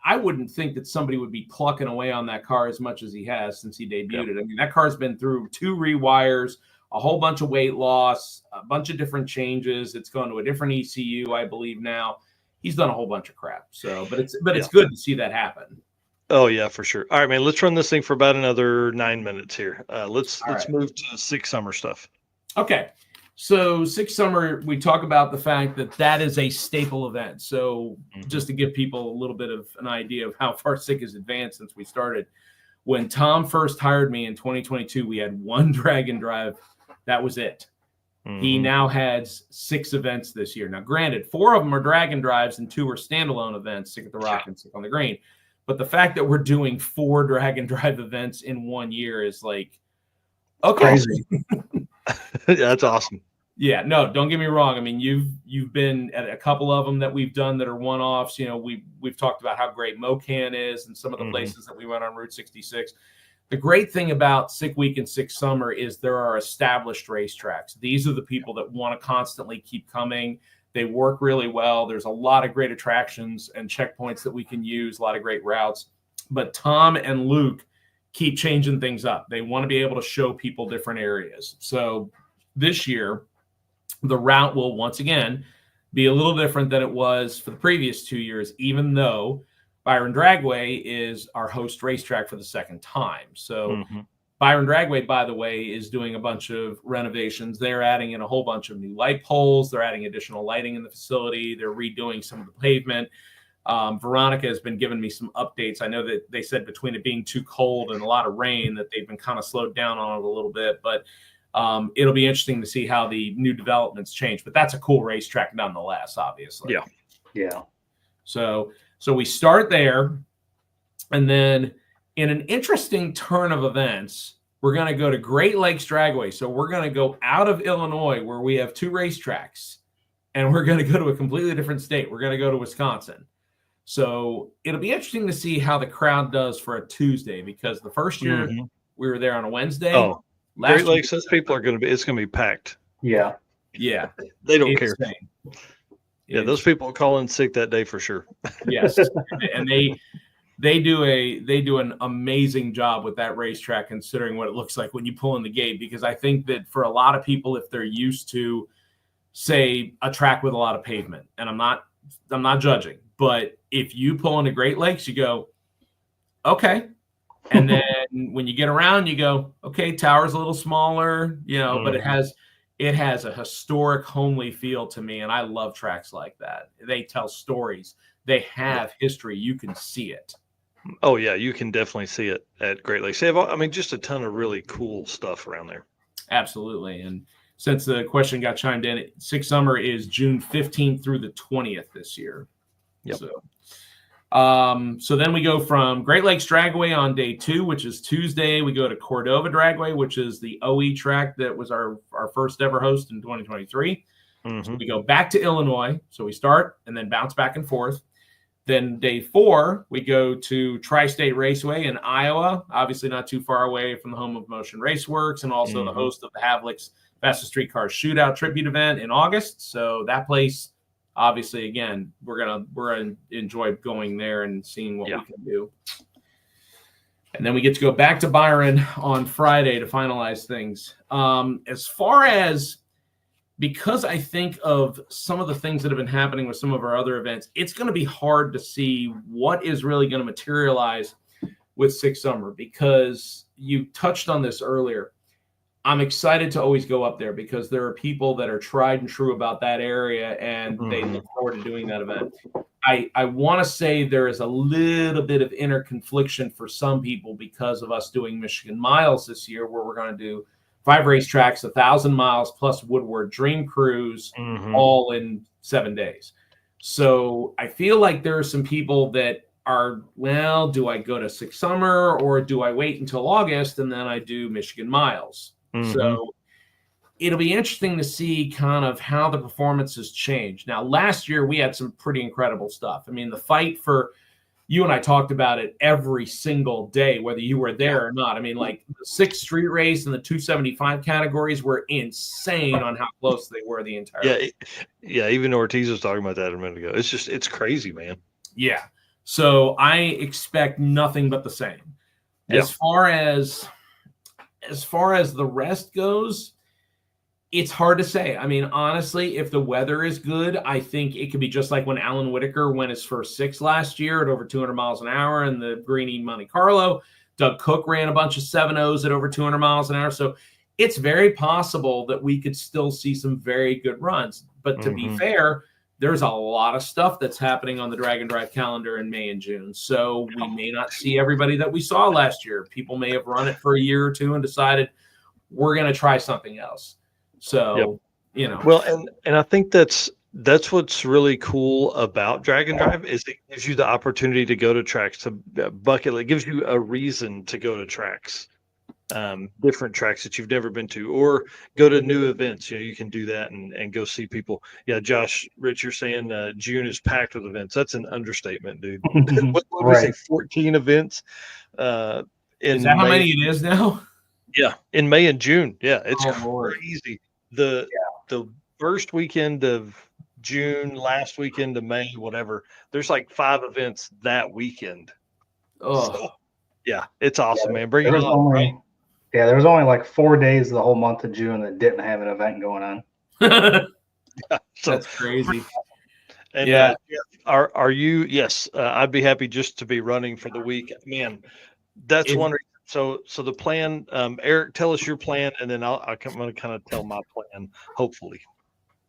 I wouldn't think that somebody would be plucking away on that car as much as he has since he debuted it. I mean, that car's been through 2 rewires, a whole bunch of weight loss, a bunch of different changes. It's gone to a different ECU, I believe now. He's done a whole bunch of crap. So, but it's good to see that happen.
Oh yeah, for sure. All right, man. Let's run this thing for about another 9 minutes here. Let's move to 6 Summer stuff.
Okay. So 6 Summer, we talk about the fact that is a staple event. So just to give people a little bit of an idea of how far SICK has advanced since we started. When Tom first hired me in 2022, we had 1 drag and drive. That was it. He now has 6 events this year. Now, granted, 4 of them are drag and drives and 2 are standalone events, Sick at the Rock and Sick on the Green. But the fact that we're doing 4 drag and drive events in 1 year is like, okay.
Crazy. Yeah, that's awesome.
Yeah, no, don't get me wrong. I mean, you've been at a couple of them that we've done that are one-offs. You know, we've talked about how great Mocan is and some of the places that we went on Route 66. The great thing about Sick Week and Sick Summer is there are established racetracks. These are the people that want to constantly keep coming. They work really well. There's a lot of great attractions and checkpoints that we can use, a lot of great routes. But Tom and Luke keep changing things up. They want to be able to show people different areas. So this year, the route will once again be a little different than it was for the previous 2 years, even though Byron Dragway is our host racetrack for the second time. So Byron Dragway, by the way, is doing a bunch of renovations. They're adding in a whole bunch of new light poles. They're adding additional lighting in the facility. They're redoing some of the pavement. Veronica has been giving me some updates. I know that they said between it being too cold and a lot of rain that they've been kind of slowed down on it a little bit, but it'll be interesting to see how the new developments change. But that's a cool racetrack nonetheless, obviously.
Yeah.
So we start there, and then in an interesting turn of events, we're going to go to Great Lakes Dragway. So we're going to go out of Illinois, where we have 2 racetracks, and we're going to go to a completely different state. We're going to go to Wisconsin. So it'll be interesting to see how the crowd does for a Tuesday, because the first year we were there on a Wednesday.
Oh, Great Lakes, those people are going to be, it's going to be packed.
Yeah.
Yeah.
They don't care.
Insane.
Yeah, those people call in sick that day for sure.
Yes. And they do an amazing job with that racetrack, considering what it looks like when you pull in the gate, because I think that for a lot of people, if they're used to, say, a track with a lot of pavement, and I'm not judging, but if you pull into Great Lakes, you go, okay. And then when you get around, you go, okay, tower's a little smaller, but it has a historic, homely feel to me, and I love tracks like that. They tell stories. They have history. You can see it.
Oh, yeah, you can definitely see it at Great Lakes. They have, just a ton of really cool stuff around there.
Absolutely. And since the question got chimed in, Sick Summer is June 15th through the 20th this year.
Yep.
So then we go from Great Lakes Dragway on day 2, which is Tuesday. We go to Cordova Dragway, which is the OE track that was our first ever host in 2023. So we go back to Illinois. So we start and then bounce back and forth. Then day 4, we go to Tri-State Raceway in Iowa, obviously not too far away from the home of Motion Raceworks and also the host of the Havlicks Fastest Street Car Shootout tribute event in August. So that place, obviously, again, we're gonna enjoy going there and seeing what we can do. And then we get to go back to Byron on Friday to finalize things. As far as, because I think of some of the things that have been happening with some of our other events, it's going to be hard to see what is really going to materialize with Six Summer, because you touched on this earlier. I'm excited to always go up there because there are people that are tried and true about that area, and they look forward to doing that event. I want to say there is a little bit of inner confliction for some people because of us doing Michigan Miles this year, where we're going to do 5 racetracks, 1,000 miles plus Woodward Dream Cruise, all in 7 days. So I feel like there are some people that are, well, do I go to Six Summer or do I wait until August and then I do Michigan Miles? So it'll be interesting to see kind of how the performances change. Now, last year we had some pretty incredible stuff. I mean, the fight for, you and I talked about it every single day, whether you were there or not. I mean, like the 6th street race and the 275 categories were insane on how close they were the entire
Yeah, even Ortiz was talking about that a minute ago. It's crazy, man.
Yeah. So I expect nothing but the same. As far as the rest goes, it's hard to say. I mean, honestly, if the weather is good, I think it could be just like when Alan Whitaker went his first 6 last year at over 200 miles an hour in the Greenie Monte Carlo. Doug Cook ran a bunch of 7.0s at over 200 miles an hour. So it's very possible that we could still see some very good runs. But to be fair, there's a lot of stuff that's happening on the Drag and Drive calendar in May and June. So we may not see everybody that we saw last year. People may have run it for a year or two and decided we're going to try something else. So, you know.
Well, and I think that's what's really cool about Drag and Drive is it gives you the opportunity to go to tracks, to bucket. It gives you a reason to go to tracks, different tracks that you've never been to, or go to new events. You know, you can do that and go see people. Yeah, Josh, Rich, you're saying June is packed with events. That's an understatement, dude. what did we say? 14 events.
Is that how many it is now?
Yeah, in May and June. Yeah, it's
Lord.
crazy. The first weekend of June, last weekend of May, whatever. There's like 5 events that weekend.
Oh,
so, yeah, it's awesome, man. Bring it on. Right?
Yeah, there was only like 4 days the whole month of June that didn't have an event going on.
That's crazy.
And are you? Yes, I'd be happy just to be running for the week, man. That's one reason. So the plan, Eric, tell us your plan, and then I'm going to kind of tell my plan, hopefully.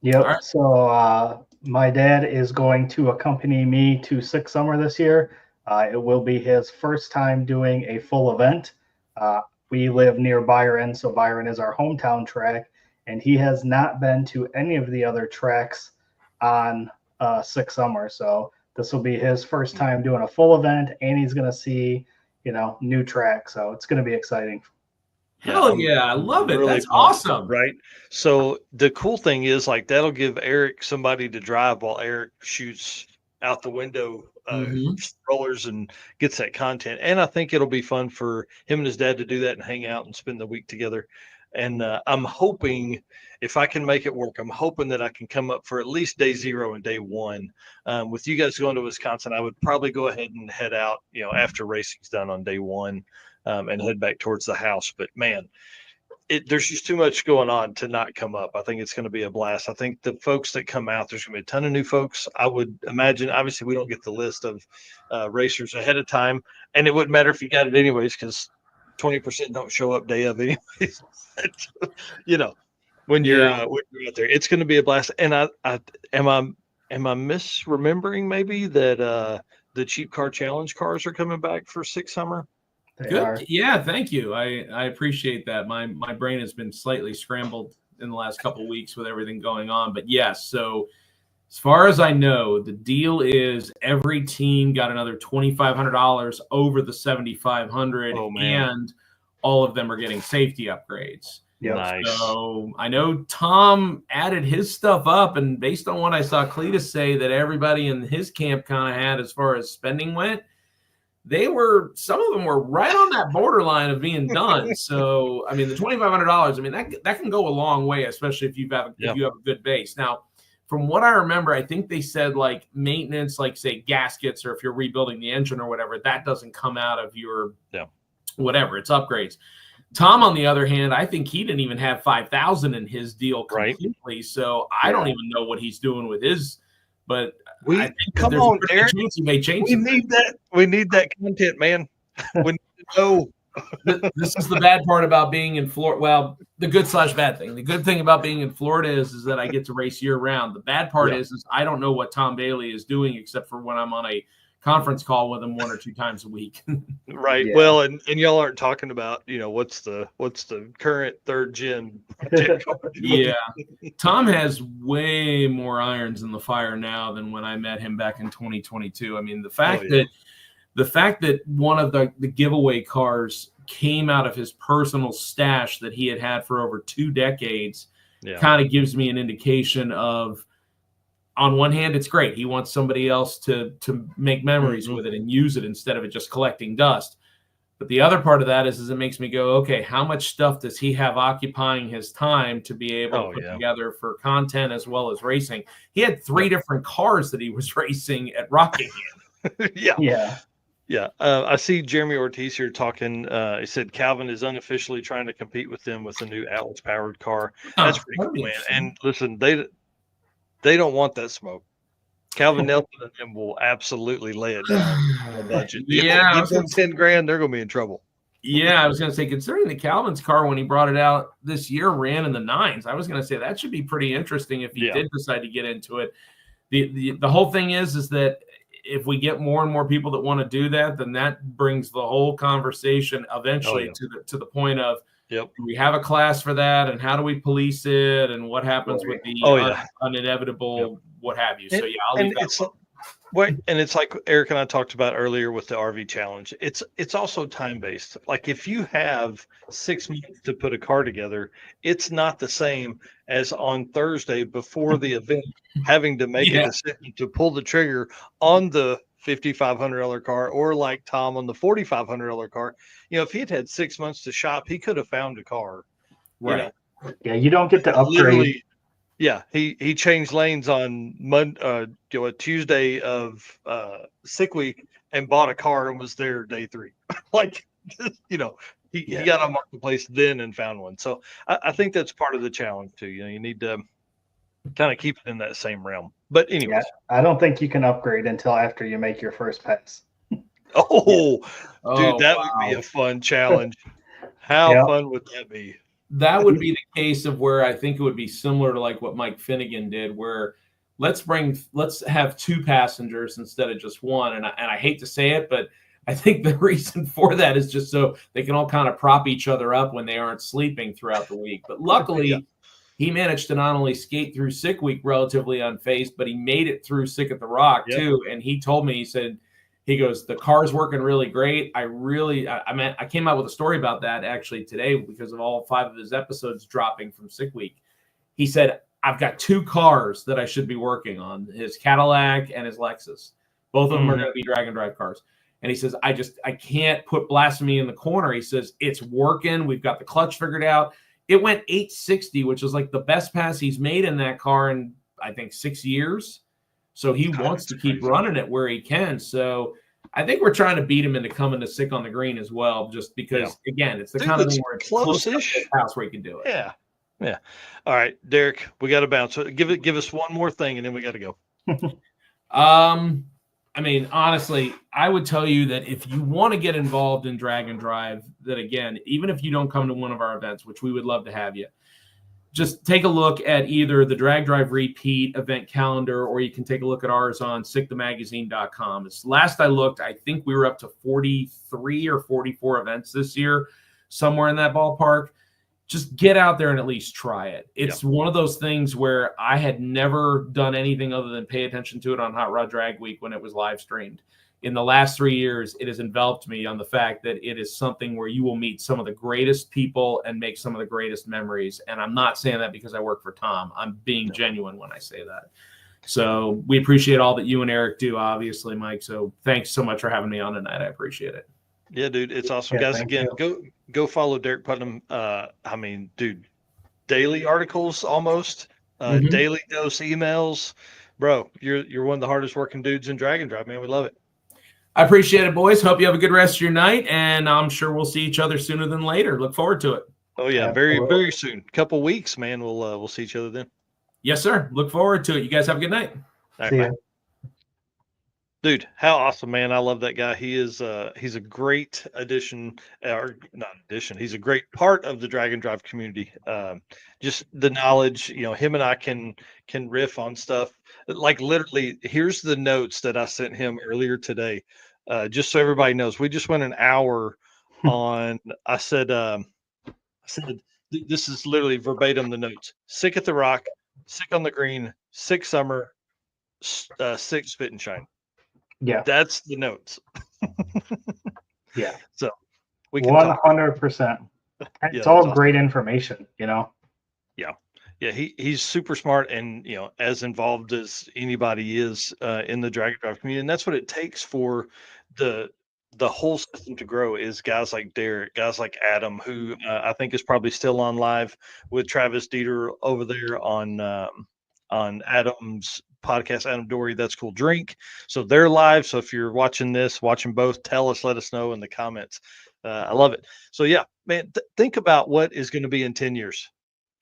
Yep. Right. So my dad is going to accompany me to Six Summer this year. It will be his first time doing a full event. We live near Byron, so Byron is our hometown track, and he has not been to any of the other tracks on Six Summer. So this will be his first time doing a full event, and he's going to see, new track. So it's going to be exciting.
Hell yeah. I love it. Really That's awesome.
Right. So the cool thing is, like, that'll give Eric somebody to drive while Eric shoots out the window rollers and gets that content. And I think it'll be fun for him and his dad to do that and hang out and spend the week together. And I'm hoping, if I can make it work, I'm hoping that I can come up for at least day 0 and day 1. With you guys going to Wisconsin, I would probably go ahead and head out, after racing's done on day 1, and head back towards the house. But man, there's just too much going on to not come up. I think it's going to be a blast. I think the folks that come out, there's going to be a ton of new folks. I would imagine, obviously, we don't get the list of racers ahead of time, and it wouldn't matter if you got it anyways, because 20% don't show up day of anyways. When you're out there, it's going to be a blast. And am I misremembering maybe that the Cheap Car Challenge cars are coming back for Six Summer?
Good. Yeah, thank you. I appreciate that. My brain has been slightly scrambled in the last couple of weeks with everything going on. But yes, so as far as I know, the deal is every team got another $2,500 over the $7,500, and all of them are getting safety upgrades.
Yeah,
nice.
So I know Tom added his stuff up, and based on what I saw Cleetus say that everybody in his camp kind of had as far as spending went, some of them were right on that borderline of being done. So, I mean, the $2,500, I mean, that can go a long way, especially if you have a good base. Now, from what I remember, I think they said like maintenance, like say gaskets, or if you're rebuilding the engine or whatever, that doesn't come out of your whatever, it's upgrades. Tom, on the other hand, I think he didn't even have 5,000 in his deal completely. Right. So I don't even know what he's doing with his, but I think
come on, Derek.
He may change.
We need that. We need that content, man. We need to know.
This is the bad part about being in Florida. Well, the good/bad thing. The good thing about being in Florida is that I get to race year round. The bad part is I don't know what Tom Bailey is doing except for when I'm on a conference call with him 1 or 2 times a week.
Right. Yeah. Well, and y'all aren't talking about, what's the current 3rd gen.
Yeah. Tom has way more irons in the fire now than when I met him back in 2022. I mean, the fact that one of the giveaway cars came out of his personal stash that he had for over 2 decades kind of gives me an indication of, on one hand, it's great. He wants somebody else to make memories with it and use it instead of it just collecting dust. But the other part of that is it makes me go, okay, how much stuff does he have occupying his time to be able to put together for content as well as racing? He had 3 different cars that he was racing at Rockingham.
Yeah. I see Jeremy Ortiz here talking. He said Calvin is unofficially trying to compete with them with a new Atlas powered car. That's pretty cool, man. And listen, they don't want that smoke. Calvin Nelson and them will absolutely lay it down on the budget.
Yeah,
give them $10,000, they're going to be in trouble.
Yeah, I was going to say, considering the Calvin's car when he brought it out this year ran in the 9s, I was going to say that should be pretty interesting if he did decide to get into it. The whole thing is that if we get more and more people that want to do that, then that brings the whole conversation eventually to the point of, do we have a class for that, and how do we police it, and what happens with the inevitable what have you. So I'll leave that.
And it's like Eric and I talked about earlier with the RV challenge. It's also time based. Like if you have 6 months to put a car together, it's not the same as on Thursday before the event having to make a decision to pull the trigger on the $5,500 car, or like Tom on the $4,500 car. If he had 6 months to shop, he could have found a car.
Right.
Yeah, you don't get to upgrade.
Yeah, he changed lanes on a Tuesday of sick week and bought a car and was there day 3. He got on Marketplace then and found one. So I think that's part of the challenge too. You need to kind of keep it in that same realm. But anyways,
I don't think you can upgrade until after you make your first pass.
Dude, that would be a fun challenge. How fun would that be?
That would be the case of where I think it would be similar to like what Mike Finnegan did, where let's have 2 passengers instead of just 1. And I hate to say it, but I think the reason for that is just so they can all kind of prop each other up when they aren't sleeping throughout the week. But luckily, he managed to not only skate through sick week relatively unfazed, but he made it through Sick at the Rock too. And he told me, he goes, the car's working really great. I came out with a story about that actually today because of all 5 of his episodes dropping from sick week. He said, I've got 2 cars that I should be working on, his Cadillac and his Lexus. Both of them are going to be drag and drive cars. And he says, I can't put Blasphemy in the corner. He says, it's working. We've got the clutch figured out. It went 860, which is like the best pass he's made in that car in, I think, 6 years. So he wants to keep running it where he can. So I think we're trying to beat him into coming to Sick on the Green as well, just because, again, it's the kind of thing where it's close-ish house where you can do it.
Yeah. All right, Derek, we got to bounce. So give us one more thing, and then we got to go.
I mean, honestly, I would tell you that if you want to get involved in drag and drive, that again, even if you don't come to one of our events, which we would love to have you, just take a look at either the Drag Drive Repeat event calendar, or you can take a look at ours on sickthemagazine.com. As last I looked, I think we were up to 43 or 44 events this year, somewhere in that ballpark. Just get out there and at least try it. It's one of those things where I had never done anything other than pay attention to it on Hot Rod Drag Week when it was live streamed. In the last 3 years, it has enveloped me on the fact that it is something where you will meet some of the greatest people and make some of the greatest memories. And I'm not saying that because I work for Tom. I'm being genuine when I say that. So we appreciate all that you and Eric do, obviously, Mike. So thanks so much for having me on tonight. I appreciate it.
Yeah, dude, it's awesome,
Yeah,
guys. Again, go follow Derek Putnam. I mean, dude, daily articles almost, daily dose emails, bro. You're one of the hardest working dudes in Drag and Drive, man. We love it.
I appreciate it, boys. Hope you have a good rest of your night, and I'm sure we'll see each other sooner than later. Look forward to it.
Oh yeah, very very soon. Couple weeks, man. We'll see each other then.
Yes, sir. Look forward to it. You guys have a good night.
All right, dude, how awesome, man. I love that guy. He's a great addition, or not addition. He's a great part of the Drag and Drive community. Just the knowledge, him and I can riff on stuff. Like literally, here's the notes that I sent him earlier today. Just so everybody knows, we just went an hour on. I said, this is literally verbatim the notes. Sick at the Rock, sick on the green, sick summer, sick spit and shine.
Yeah,
that's the notes.
Yeah,
so we can
100%. It's all
awesome.
great information,
Yeah, he's super smart, and as involved as anybody is in the Drag and Drive community, and that's what it takes for the whole system to grow. Is guys like Derek, guys like Adam, who I think is probably still on live with Travis Dieter over there on Adam's podcast, Adam Dory, That's Cool Drink. So they're live. So if you're watching both, tell us, let us know in the comments. I love it. So yeah, man, think about what is going to be in 10 years.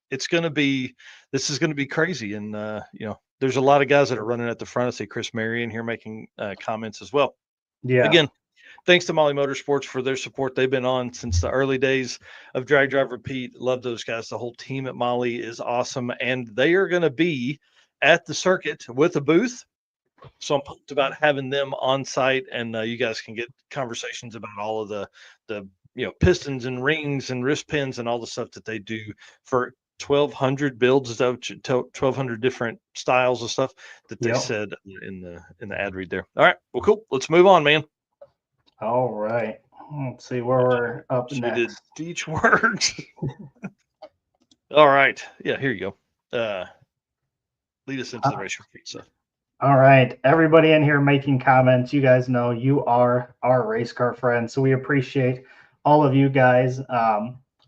This is going to be crazy. And, there's a lot of guys that are running at the front. I see Chris Marion here making comments as well.
Yeah.
Again, thanks to Molly Motorsports for their support. They've been on since the early days of Drag Drive Repeat. Love those guys. The whole team at Molly is awesome. And they are going to be at the circuit with a booth. So I'm pumped about having them on site, and you guys can get conversations about all of the pistons and rings and wrist pins and all the stuff that they do for 1,200 builds, 1,200 different styles of stuff that they said in the ad read there. All right, well, cool. Let's move on, man.
All right. Let's see where we're up next.
We did each word. All right. Yeah, here you go. Lead us into the race repeat stuff.
All right. Everybody in here making comments, you guys know you are our race car friends. So we appreciate all of you guys.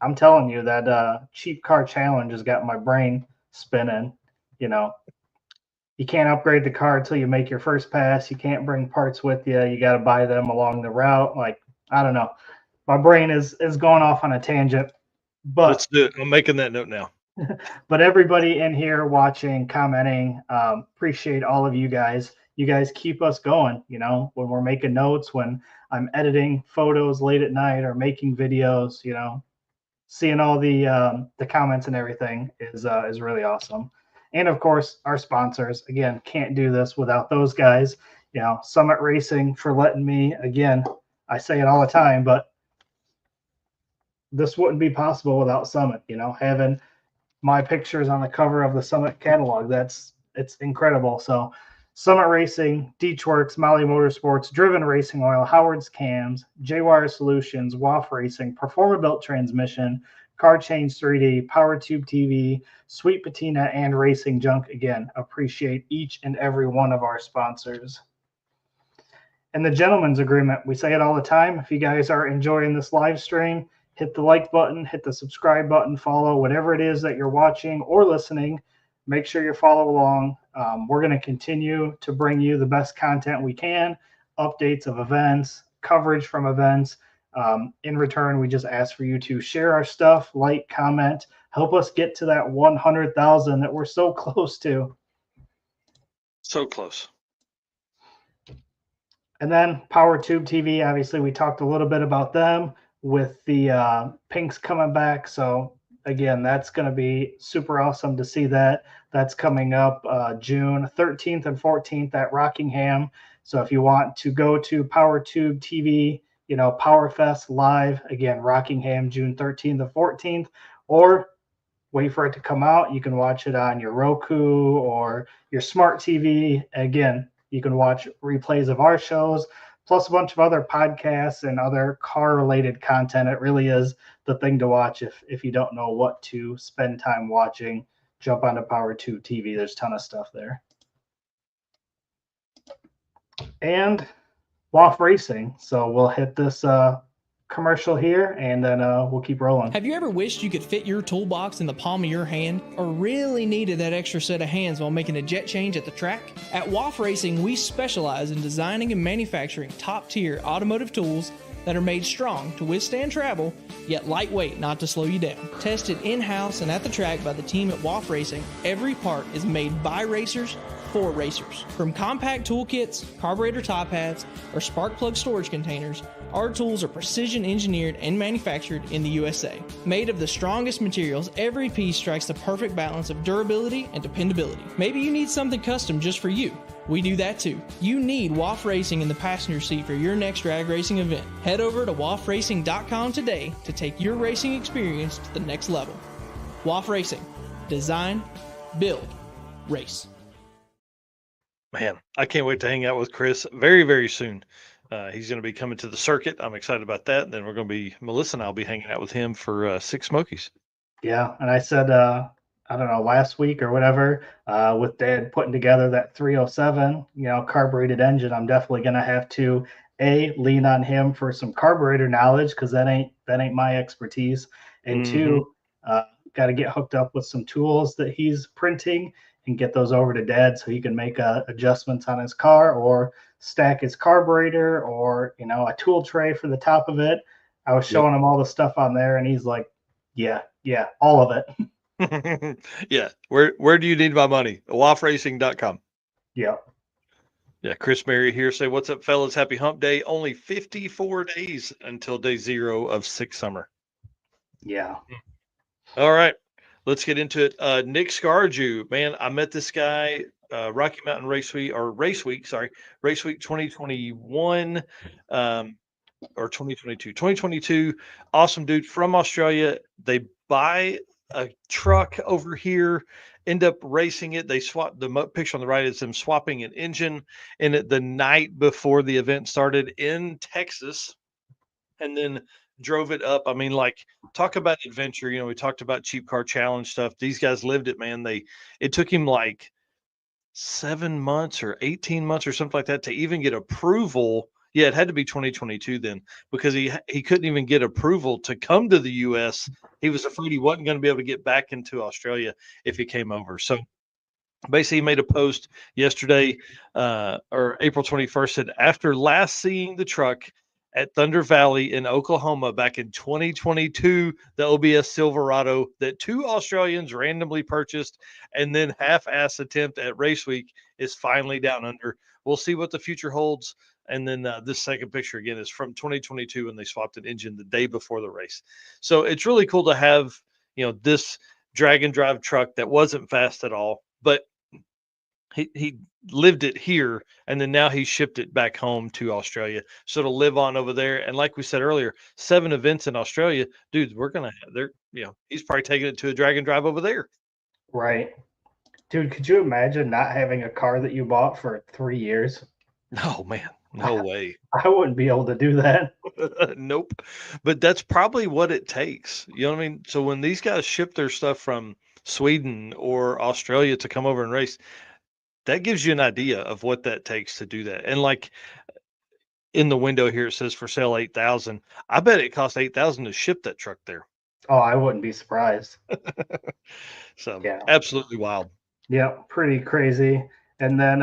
I'm telling you that cheap car challenge has got my brain spinning. You can't upgrade the car until you make your first pass. You can't bring parts with you. You got to buy them along the route. Like, I don't know. My brain is going off on a tangent. But
let's do it. I'm making that note now.
But everybody in here watching, commenting, appreciate all of you guys. You guys keep us going, when we're making notes, when I'm editing photos late at night or making videos, seeing all the comments and everything is really awesome. And of course, our sponsors, again, can't do this without those guys. Summit Racing for letting me, again, I say it all the time, but this wouldn't be possible without Summit, having my pictures on the cover of the Summit catalog. It's incredible. So Summit Racing, Deechworks, Molly Motorsports, Driven Racing Oil, Howard's Cams, J-Wire Solutions, WAF Racing, Performa-Built Transmission, Car Change 3D, Power Tube TV, Sweet Patina, and Racing Junk. Again, appreciate each and every one of our sponsors. And the gentleman's agreement, we say it all the time. If you guys are enjoying this live stream, hit the like button, hit the subscribe button, follow whatever it is that you're watching or listening. Make sure you follow along. We're going to continue to bring you the best content we can, updates of events, coverage from events. In return, we just ask for you to share our stuff, like, comment, help us get to that 100,000 that we're so close to.
So close.
And then Power Tube TV, obviously, we talked a little bit about them with the pinks coming back. So again, that's going to be super awesome to see that. That's coming up June 13th and 14th at Rockingham. So if you want to go to Power Tube TV, PowerFest live, again, Rockingham, June 13th and 14th, or wait for it to come out. You can watch it on your Roku or your smart TV. Again, you can watch replays of our shows, plus a bunch of other podcasts and other car-related content. It really is the thing to watch if you don't know what to spend time watching. Jump onto PowerTube TV. There's a ton of stuff there. and WAF Racing. So we'll hit this commercial here, and then we'll keep rolling.
Have you ever wished you could fit your toolbox in the palm of your hand, or really needed that extra set of hands while making a jet change at the track? At WAF Racing, we specialize in designing and manufacturing top-tier automotive tools that are made strong to withstand travel, yet lightweight not to slow you down. Tested in-house and at the track by the team at WAF Racing, every part is made by racers for racers. From compact toolkits, carburetor top hats, or spark plug storage containers, our tools are precision engineered and manufactured in the USA. Made of the strongest materials, every piece strikes the perfect balance of durability and dependability. Maybe you need something custom just for you. We do that too. You need WAF Racing in the passenger seat for your next drag racing event. Head over to wafracing.com today to take your racing experience to the next level. WAF Racing. Design, build, race.
Man, I can't wait to hang out with Chris very, very soon. He's going to be coming to the circuit. I'm excited about that. And then we're going to be, Melissa and I'll be hanging out with him for Six Smokies.
Yeah, and I said, I don't know, last week or whatever, with Dad putting together that 307, carbureted engine, I'm definitely going to have to lean on him for some carburetor knowledge, because that ain't my expertise, and two, got to get hooked up with some tools that he's printing and get those over to Dad so he can make adjustments on his car, or stack his carburetor, or a tool tray for the top of it. I was showing him all the stuff on there, and he's like, yeah, all of
it. Yeah. Where do you need my money? WAFRacing.com.
Yeah.
Yeah. Chris Mary here. Say, what's up, fellas? Happy hump day. Only 54 days until day 0 of Six Summer.
Yeah.
All right. Let's get into it. Nick Scarju, man, I met this guy, Rocky Mountain Race Week 2021, or 2022. Awesome dude from Australia. They buy a truck over here, end up racing it. They swap the picture on the right is them swapping an engine in it the night before the event started in Texas, and then drove it up. I mean, like, talk about adventure. We talked about Cheap Car Challenge stuff. These guys lived it, man. It took him like 7 months or 18 months or something like that to even get approval. Yeah, it had to be 2022 then, because he couldn't even get approval to come to the US. He was afraid he wasn't going to be able to get back into Australia if he came over. So basically, he made a post yesterday, or April 21st, said, after last seeing the truck at Thunder Valley in Oklahoma back in 2022, the OBS Silverado that 2 Australians randomly purchased and then half-ass attempt at Race Week is finally down under. We'll see what the future holds. And then this second picture, again, is from 2022 when they swapped an engine the day before the race. So it's really cool to have, this drag and drive truck that wasn't fast at all, but he lived it here, and then now he shipped it back home to Australia, so it'll live on over there. And like we said earlier, 7 events in Australia, dude. We're gonna have there. He's probably taking it to a drag and drive over there.
Right, dude. Could you imagine not having a car that you bought for 3 years?
No, man, no way.
I wouldn't be able to do that.
Nope. But that's probably what it takes. You know what I mean? So when these guys ship their stuff from Sweden or Australia to come over and race, that gives you an idea of what that takes to do that. And like in the window here, it says for sale 8,000. I bet it costs 8,000 to ship that truck there.
Oh, I wouldn't be surprised.
So yeah, absolutely wild.
Yeah, pretty crazy. And then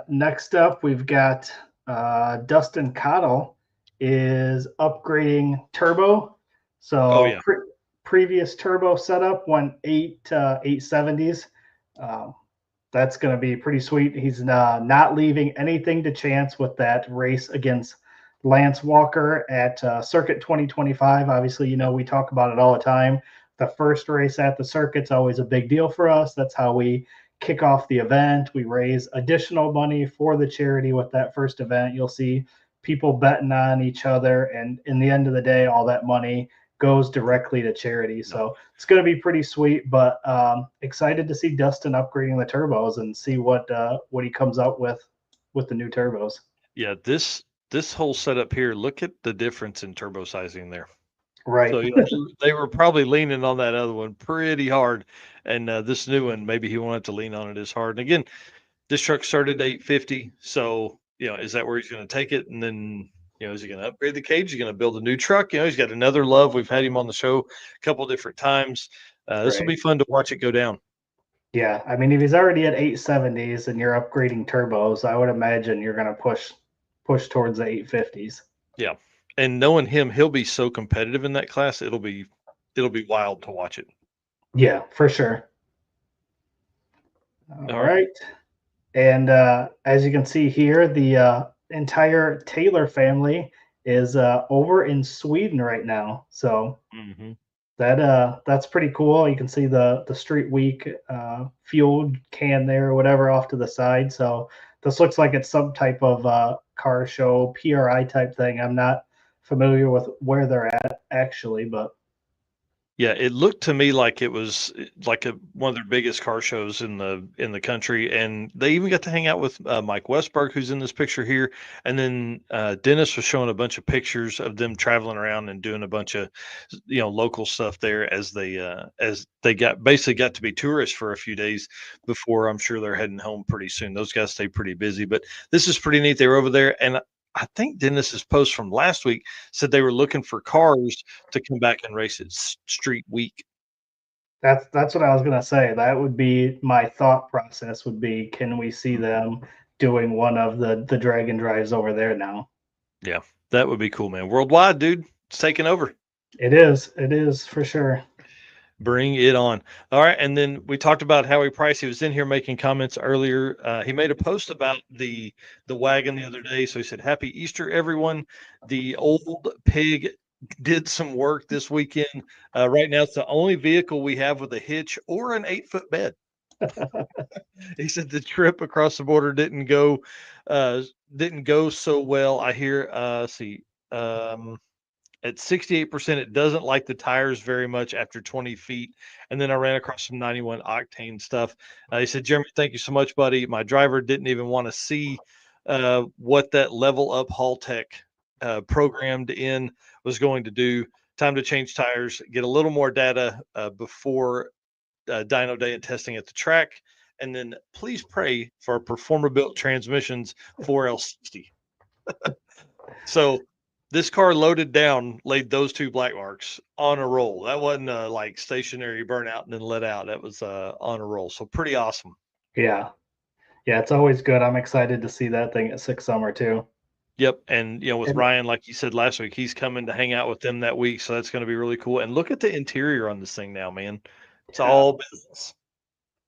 next up, we've got Dustin Cottle is upgrading turbo. So previous turbo setup went 870s. That's going to be pretty sweet. He's not leaving anything to chance with that race against Lance Walker at Circuit 2025. Obviously, we talk about it all the time. The first race at the circuit's always a big deal for us. That's how we kick off the event. We raise additional money for the charity with that first event. You'll see people betting on each other. And in the end of the day, all that money goes directly to charity. So it's going to be pretty sweet, but excited to see Dustin upgrading the turbos and see what he comes up with the new turbos.
Yeah, this whole setup here, look at the difference in turbo sizing there.
Right.
So they were probably leaning on that other one pretty hard, and this new one, maybe he won't have to lean on it as hard. And again, this truck started at 850, so is that where he's going to take it? And then, is he going to upgrade the cage? Is he going to build a new truck? He's got another love. We've had him on the show a couple different times. This will be fun to watch it go down.
Yeah, I mean, if he's already at 870s and you're upgrading turbos, I would imagine you're going to push towards the 850s.
Yeah, and knowing him, he'll be so competitive in that class. It'll be wild to watch it.
Yeah, for sure. All right. And as you can see here, the entire Taylor family is over in Sweden right now. So that's pretty cool. You can see the Street Week fuel can there or whatever off to the side. So this looks like it's some type of car show, PRI type thing. I'm not familiar with where they're at actually, but
yeah, it looked to me like it was like one of their biggest car shows in the country, and they even got to hang out with Mike Westberg, who's in this picture here, and then Dennis was showing a bunch of pictures of them traveling around and doing a bunch of local stuff there as they basically got to be tourists for a few days before I'm sure they're heading home pretty soon. Those guys stay pretty busy, but this is pretty neat. They were over there, and I think Dennis's post from last week said they were looking for cars to come back and race at Street Week.
That's what I was gonna say. That would be my thought process. Would be, can we see them doing one of the drag and drives over there now?
Yeah, that would be cool, man. Worldwide, dude, it's taking over.
It is for sure.
Bring it on. All right. And then we talked about Howie Price. He was in here making comments earlier. He made a post about the wagon the other day. So he said, "Happy Easter, everyone. The old pig did some work this weekend. Right now, it's the only vehicle we have with a hitch or an 8-foot bed." He said the trip across the border didn't go so well. I hear, at 68%, it doesn't like the tires very much after 20 feet. And then I ran across some 91 octane stuff. He said, "Jeremy, thank you so much, buddy. My driver didn't even want to see what that level up haul tech programmed in was going to do. Time to change tires, get a little more data before dyno day and testing at the track. And then please pray for Performer-Built Transmissions 4L60. So this car loaded down, laid those two black marks on a roll. That wasn't like stationary burnout and then let out. That was on a roll. So pretty awesome.
Yeah, it's always good. I'm excited to see that thing at Six Summer too.
Yep, and with Ryan, like you said last week, he's coming to hang out with them that week, so that's going to be really cool. And look at the interior on this thing now, man. It's all business.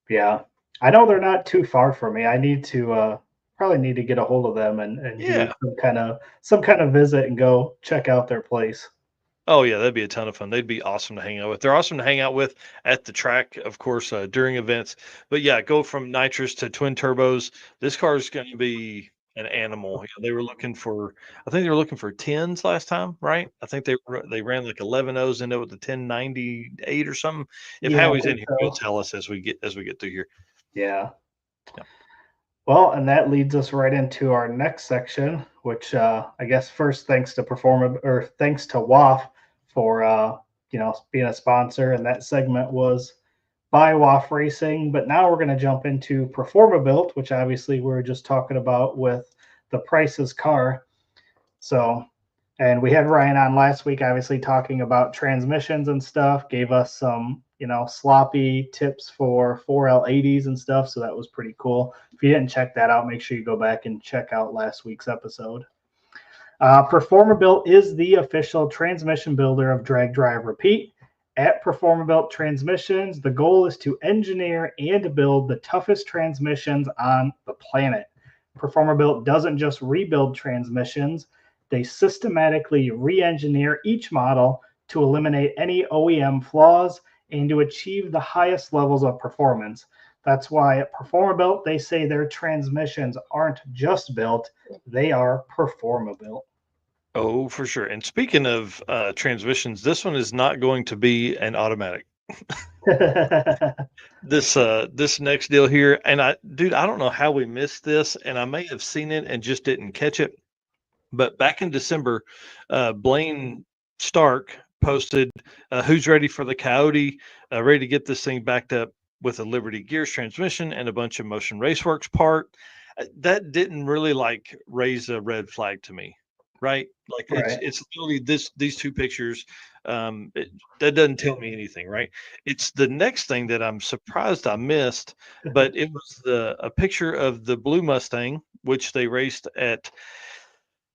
Yeah, I know they're not too far from me. I need to probably need to get a hold of them and do some kind of visit and go check out their place.
Oh yeah, that'd be a ton of fun. They'd be awesome to hang out with. They're awesome to hang out with at the track, of course, during events. But yeah, go from nitrous to twin turbos. This car is going to be an animal. They were looking for, I think they were looking for 10s last time, right? I think they ran like 11 into it with the 1098 or something. If Howie's in here, he'll tell us as we get through here.
Yeah. Well, and that leads us right into our next section, which I guess first thanks to WAF for being a sponsor, and that segment was by WAF Racing. But now we're going to jump into Performa-Built, which obviously we were just talking about with the Price's car. So, and we had Ryan on last week, obviously talking about transmissions and stuff, gave us some sloppy tips for 4L80s and stuff. So that was pretty cool. If you didn't check that out, make sure you go back and check out last week's episode. Performa-Built is the official transmission builder of Drag Drive Repeat. At Performa-Built Transmissions, the goal is to engineer and build the toughest transmissions on the planet. Performa-Built doesn't just rebuild transmissions, they systematically re-engineer each model to eliminate any OEM flaws and to achieve the highest levels of performance. That's why at Performa-Built, they say their transmissions aren't just built, they are Performa-Built.
Oh, for sure. And speaking of transmissions, this one is not going to be an automatic. This next deal here, and I don't know how we missed this, and I may have seen it and just didn't catch it. But back in December, Blaine Stark posted, "Who's ready for the Coyote? Ready to get this thing backed up with a Liberty Gears transmission and a bunch of Motion Raceworks part." that didn't really like raise a red flag to me, right? Like
Right.
it's literally these two pictures. That doesn't tell me anything, right? It's the next thing that I'm surprised I missed, but it was a picture of the blue Mustang, which they raced at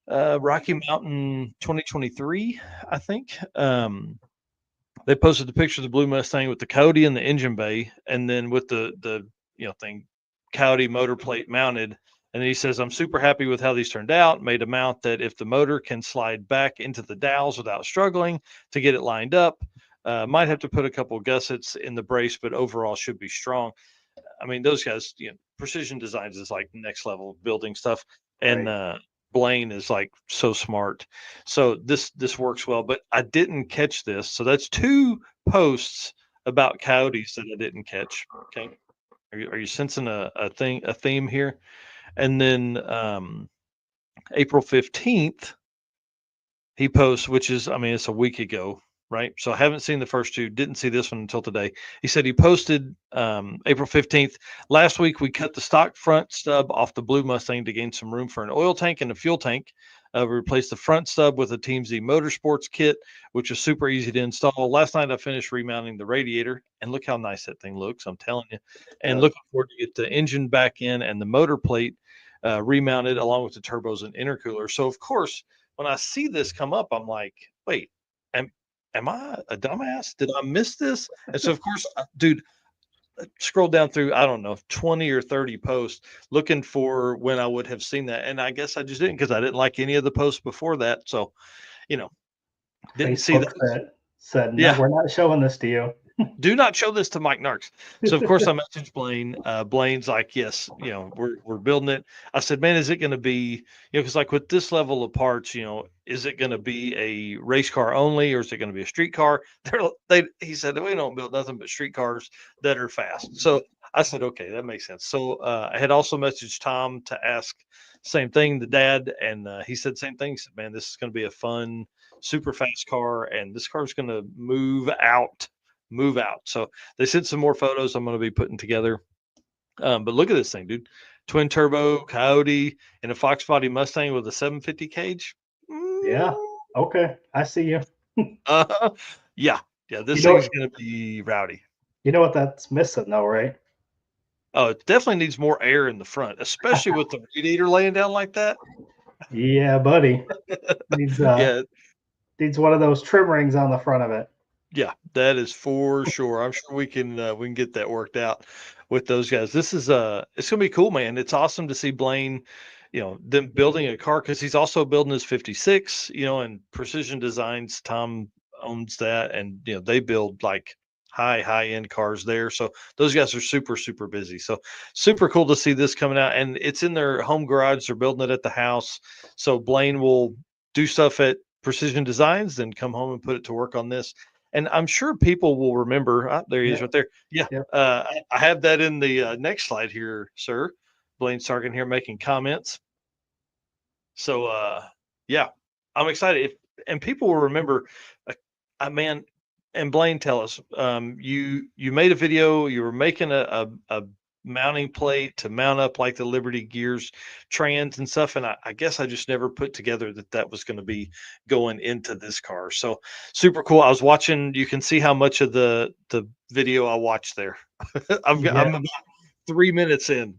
Rocky Mountain 2023, I think. They posted the picture of the blue Mustang with the Coyote in the engine bay, and then with the thing, Coyote motor plate mounted. And then he says, "I'm super happy with how these turned out. Made a mount that if the motor can slide back into the dowels without struggling to get it lined up, might have to put a couple gussets in the brace, but overall should be strong." I mean, those guys, Precision Designs is like next level building stuff, and
Right.
Blaine is like so smart. So this works well, but I didn't catch this. So that's two posts about coyotes that I didn't catch. Okay, are you sensing a theme here? And then April 15th, he posts, which is, I mean, it's a week ago, right? So I haven't seen the first two, didn't see this one until today. He said he posted April 15th. Last week, we cut the stock front stub off the blue Mustang to gain some room for an oil tank and a fuel tank. We replaced the front stub with a Team Z Motorsports kit, which was super easy to install. Last night, I finished remounting the radiator, and look how nice that thing looks. I'm telling you. And
Yeah.
looking forward to get the engine back in and the motor plate remounted along with the turbos and intercooler. So, of course, when I see this come up, I'm like, wait, am I a dumbass? Did I miss this? And so, of course, dude, scroll down through, I don't know, 20 or 30 posts looking for when I would have seen that. And I guess I just didn't because I didn't like any of the posts before that. So, you know, didn't see
Facebook
that.
said, no,
Yeah.
we're not showing this to you.
Do not show this to Mike Narks. So of course I messaged Blaine. Blaine's like, yes, we're building it. I said, man, is it going to be, because like with this level of parts, is it going to be a race car only, or is it going to be a street car? He said, we don't build nothing but street cars that are fast. So I said, okay, that makes sense. So I had also messaged Tom to ask same thing, the dad, and he said same thing. He said, man, this is going to be a fun, super fast car, and this car is going to move out. So they sent some more photos I'm going to be putting together. But look at this thing, dude. Twin turbo Coyote and a Fox body Mustang with a 750 cage.
Yeah. Okay. I see you.
Uh, yeah. Yeah. This
You know
thing's
what?
going to be rowdy.
You know what that's missing though, right?
Oh, it definitely needs more air in the front, especially with the radiator laying down like that.
Yeah, buddy. Needs
Yeah.
needs one of those trim rings on the front of it.
Yeah, that is for sure. I'm sure we can get that worked out with those guys. This is it's gonna be cool, man. It's awesome to see Blaine, them building a car because he's also building his 56, and Precision Designs. Tom owns that, and they build like high end cars there. So those guys are super super busy. So super cool to see this coming out, and it's in their home garage. They're building it at the house. So Blaine will do stuff at Precision Designs, then come home and put it to work on this. And I'm sure people will remember. There he is,
Yep.
right there. Yeah,
Yep.
I have that in the next slide here, sir. Blaine Sargent here making comments. So, yeah, I'm excited. And people will remember. Man, and Blaine, tell us. You made a video. You were making a mounting plate to mount up like the Liberty Gears trans and stuff. And I guess I just never put together that was going to be going into this car. So super cool. I was watching. You can see how much of the video I watched there. I'm about 3 minutes in.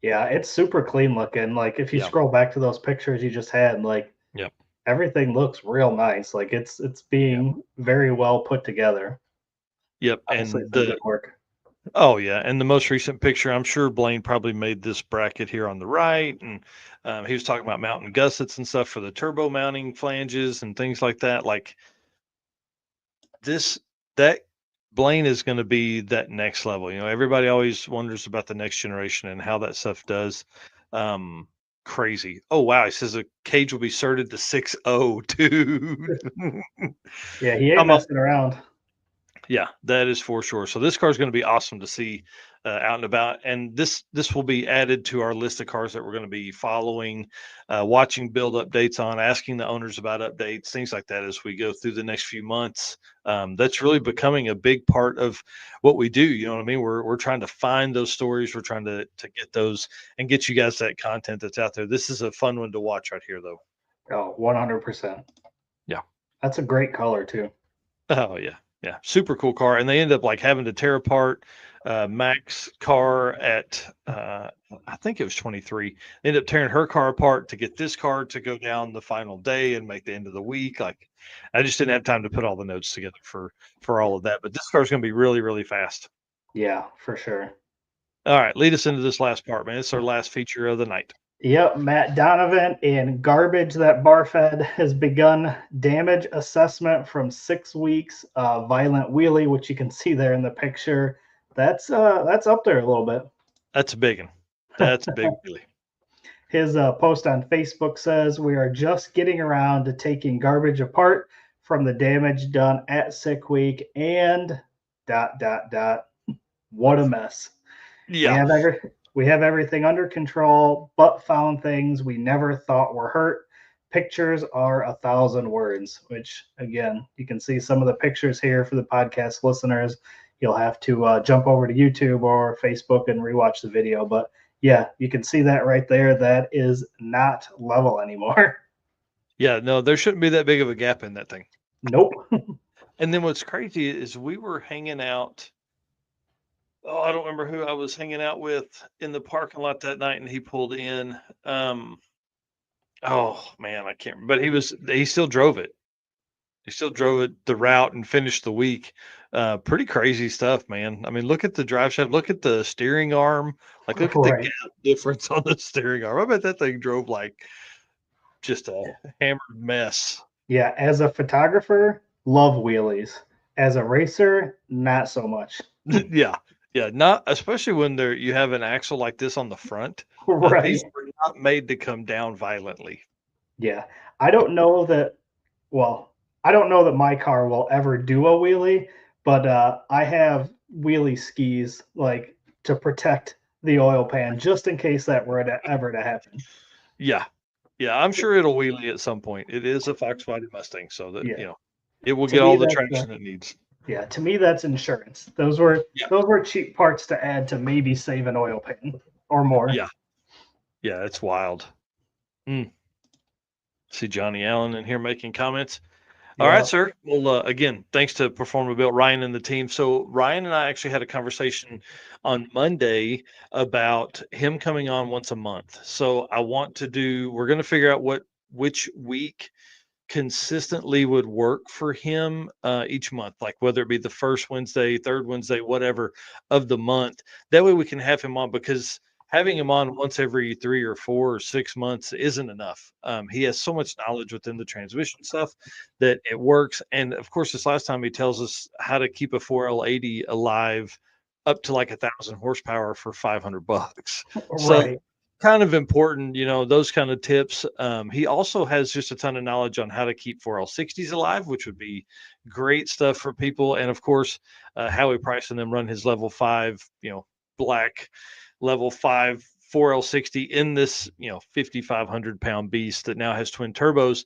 Yeah, it's super clean looking. Like if you
Yeah.
scroll back to those pictures you just had, like
Yeah.
everything looks real nice. Like it's being very well put together.
Yep.
Honestly,
And
it's been good work.
Oh yeah, and the most recent picture, I'm sure Blaine probably made this bracket here on the right, and he was talking about mounting gussets and stuff for the turbo mounting flanges and things like that. Like that Blaine is going to be that next level. Everybody always wonders about the next generation and how that stuff does. Crazy. Oh wow, he says the cage will be certed to 6.0, dude.
Yeah, he ain't
I'm a,
messing around.
Yeah, that is for sure. So this car is going to be awesome to see out and about, and this will be added to our list of cars that we're going to be following, watching build updates on, asking the owners about updates, things like that as we go through the next few months. That's really becoming a big part of what we do. You know what I mean? We're trying to find those stories. We're trying to get those and get you guys that content that's out there. This is a fun one to watch right here, though.
Oh, 100%.
Yeah.
That's a great color too.
Oh yeah, yeah, super cool car. And they end up like having to tear apart Mac's car at I think it was 23. They ended up tearing her car apart to get this car to go down the final day and make the end of the week. Like, I just didn't have time to put all the notes together for all of that. But this car's going to be really, really fast.
Yeah, for sure.
All right, lead us into this last part, man. It's our last feature of the night.
Yep, Matt Donovan in Garbage That Barfed has begun damage assessment from 6 weeks violent wheelie, which you can see there in the picture. That's up there a little bit.
That's a big one. That's a big wheelie.
His post on Facebook says, "We are just getting around to taking garbage apart from the damage done at sick week and ... What a mess.
Yeah.
We have everything under control, but found things we never thought were hurt. Pictures are 1,000 words," which, again, you can see some of the pictures here for the podcast listeners. You'll have to jump over to YouTube or Facebook and rewatch the video. But yeah, you can see that right there. That is not level anymore.
Yeah, no, there shouldn't be that big of a gap in that thing.
Nope.
And then what's crazy is we were hanging out. Oh, I don't remember who I was hanging out with in the parking lot that night, and he pulled in. Oh man, I can't remember. But he still drove it. He still drove it the route and finished the week. Pretty crazy stuff, man. I mean, look at the drive shaft, look at the steering arm, like look at the gap difference on the steering arm. I bet that thing drove like just a hammered mess.
Yeah, as a photographer, love wheelies. As a racer, not so much.
Yeah. Yeah, not especially when you have an axle like this on the front.
Right.
These were not made to come down violently.
Yeah. I don't know that my car will ever do a wheelie, but I have wheelie skis like to protect the oil pan just in case that were ever to happen.
Yeah. Yeah, I'm sure it'll wheelie at some point. It is a Fox-bodied Mustang, so that it will get all the traction it needs.
Yeah, to me that's insurance. Those were cheap parts to add to maybe save an oil pan or more.
Yeah. Yeah, it's wild. See Johnny Allen in here making comments. All right, sir. Well, again, thanks to Performability, Ryan and the team. So Ryan and I actually had a conversation on Monday about him coming on once a month. So we're going to figure out which week consistently would work for him each month, like whether it be the first Wednesday, third Wednesday, whatever of the month. That way we can have him on, because having him on once every 3 or 4 or 6 months isn't enough. He has so much knowledge within the transmission stuff that it works. And of course, this last time he tells us how to keep a 4L80 alive up to like 1,000 horsepower for $500.
Right.
So kind of important, those kind of tips. He also has just a ton of knowledge on how to keep 4L60s alive, which would be great stuff for people. And of course, Howie Price and them run his level 5, black level 5 4L60 in this, 5,500 pound beast that now has twin turbos.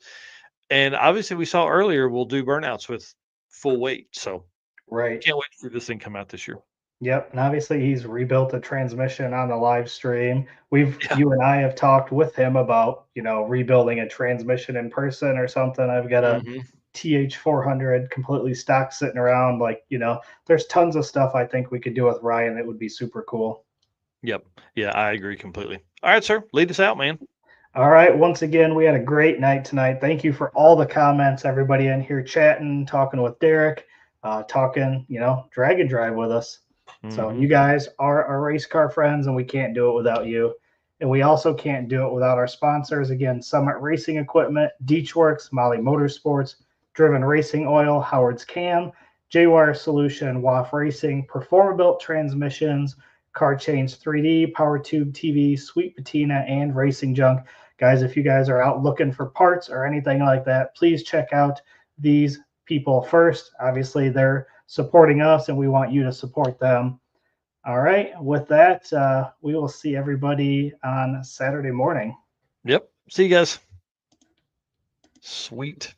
And obviously we saw earlier, we'll do burnouts with full weight. So
right.
Can't wait to see this thing come out this year.
Yep, and obviously he's rebuilt a transmission on the live stream. You and I have talked with him about, rebuilding a transmission in person or something. I've got a TH400 completely stock sitting around. Like, there's tons of stuff I think we could do with Ryan that would be super cool.
Yep. Yeah, I agree completely. All right, sir, lead us out, man.
All right. Once again, we had a great night tonight. Thank you for all the comments, everybody in here chatting, talking with Derek, talking, drag and drive with us. So you guys are our race car friends, and we can't do it without you. And we also can't do it without our sponsors. Again, Summit Racing Equipment, Deechworks, Molly Motorsports, Driven Racing Oil, Howard's Cam, J-Wire Solution, WAF Racing, Performabuilt Transmissions, Car Change 3D, Power Tube TV, Sweet Patina, and Racing Junk. Guys, if you guys are out looking for parts or anything like that, please check out these people first. Obviously, they're supporting us, and we want you to support them. All right. With that, we will see everybody on Saturday morning.
Yep. See you guys. Sweet.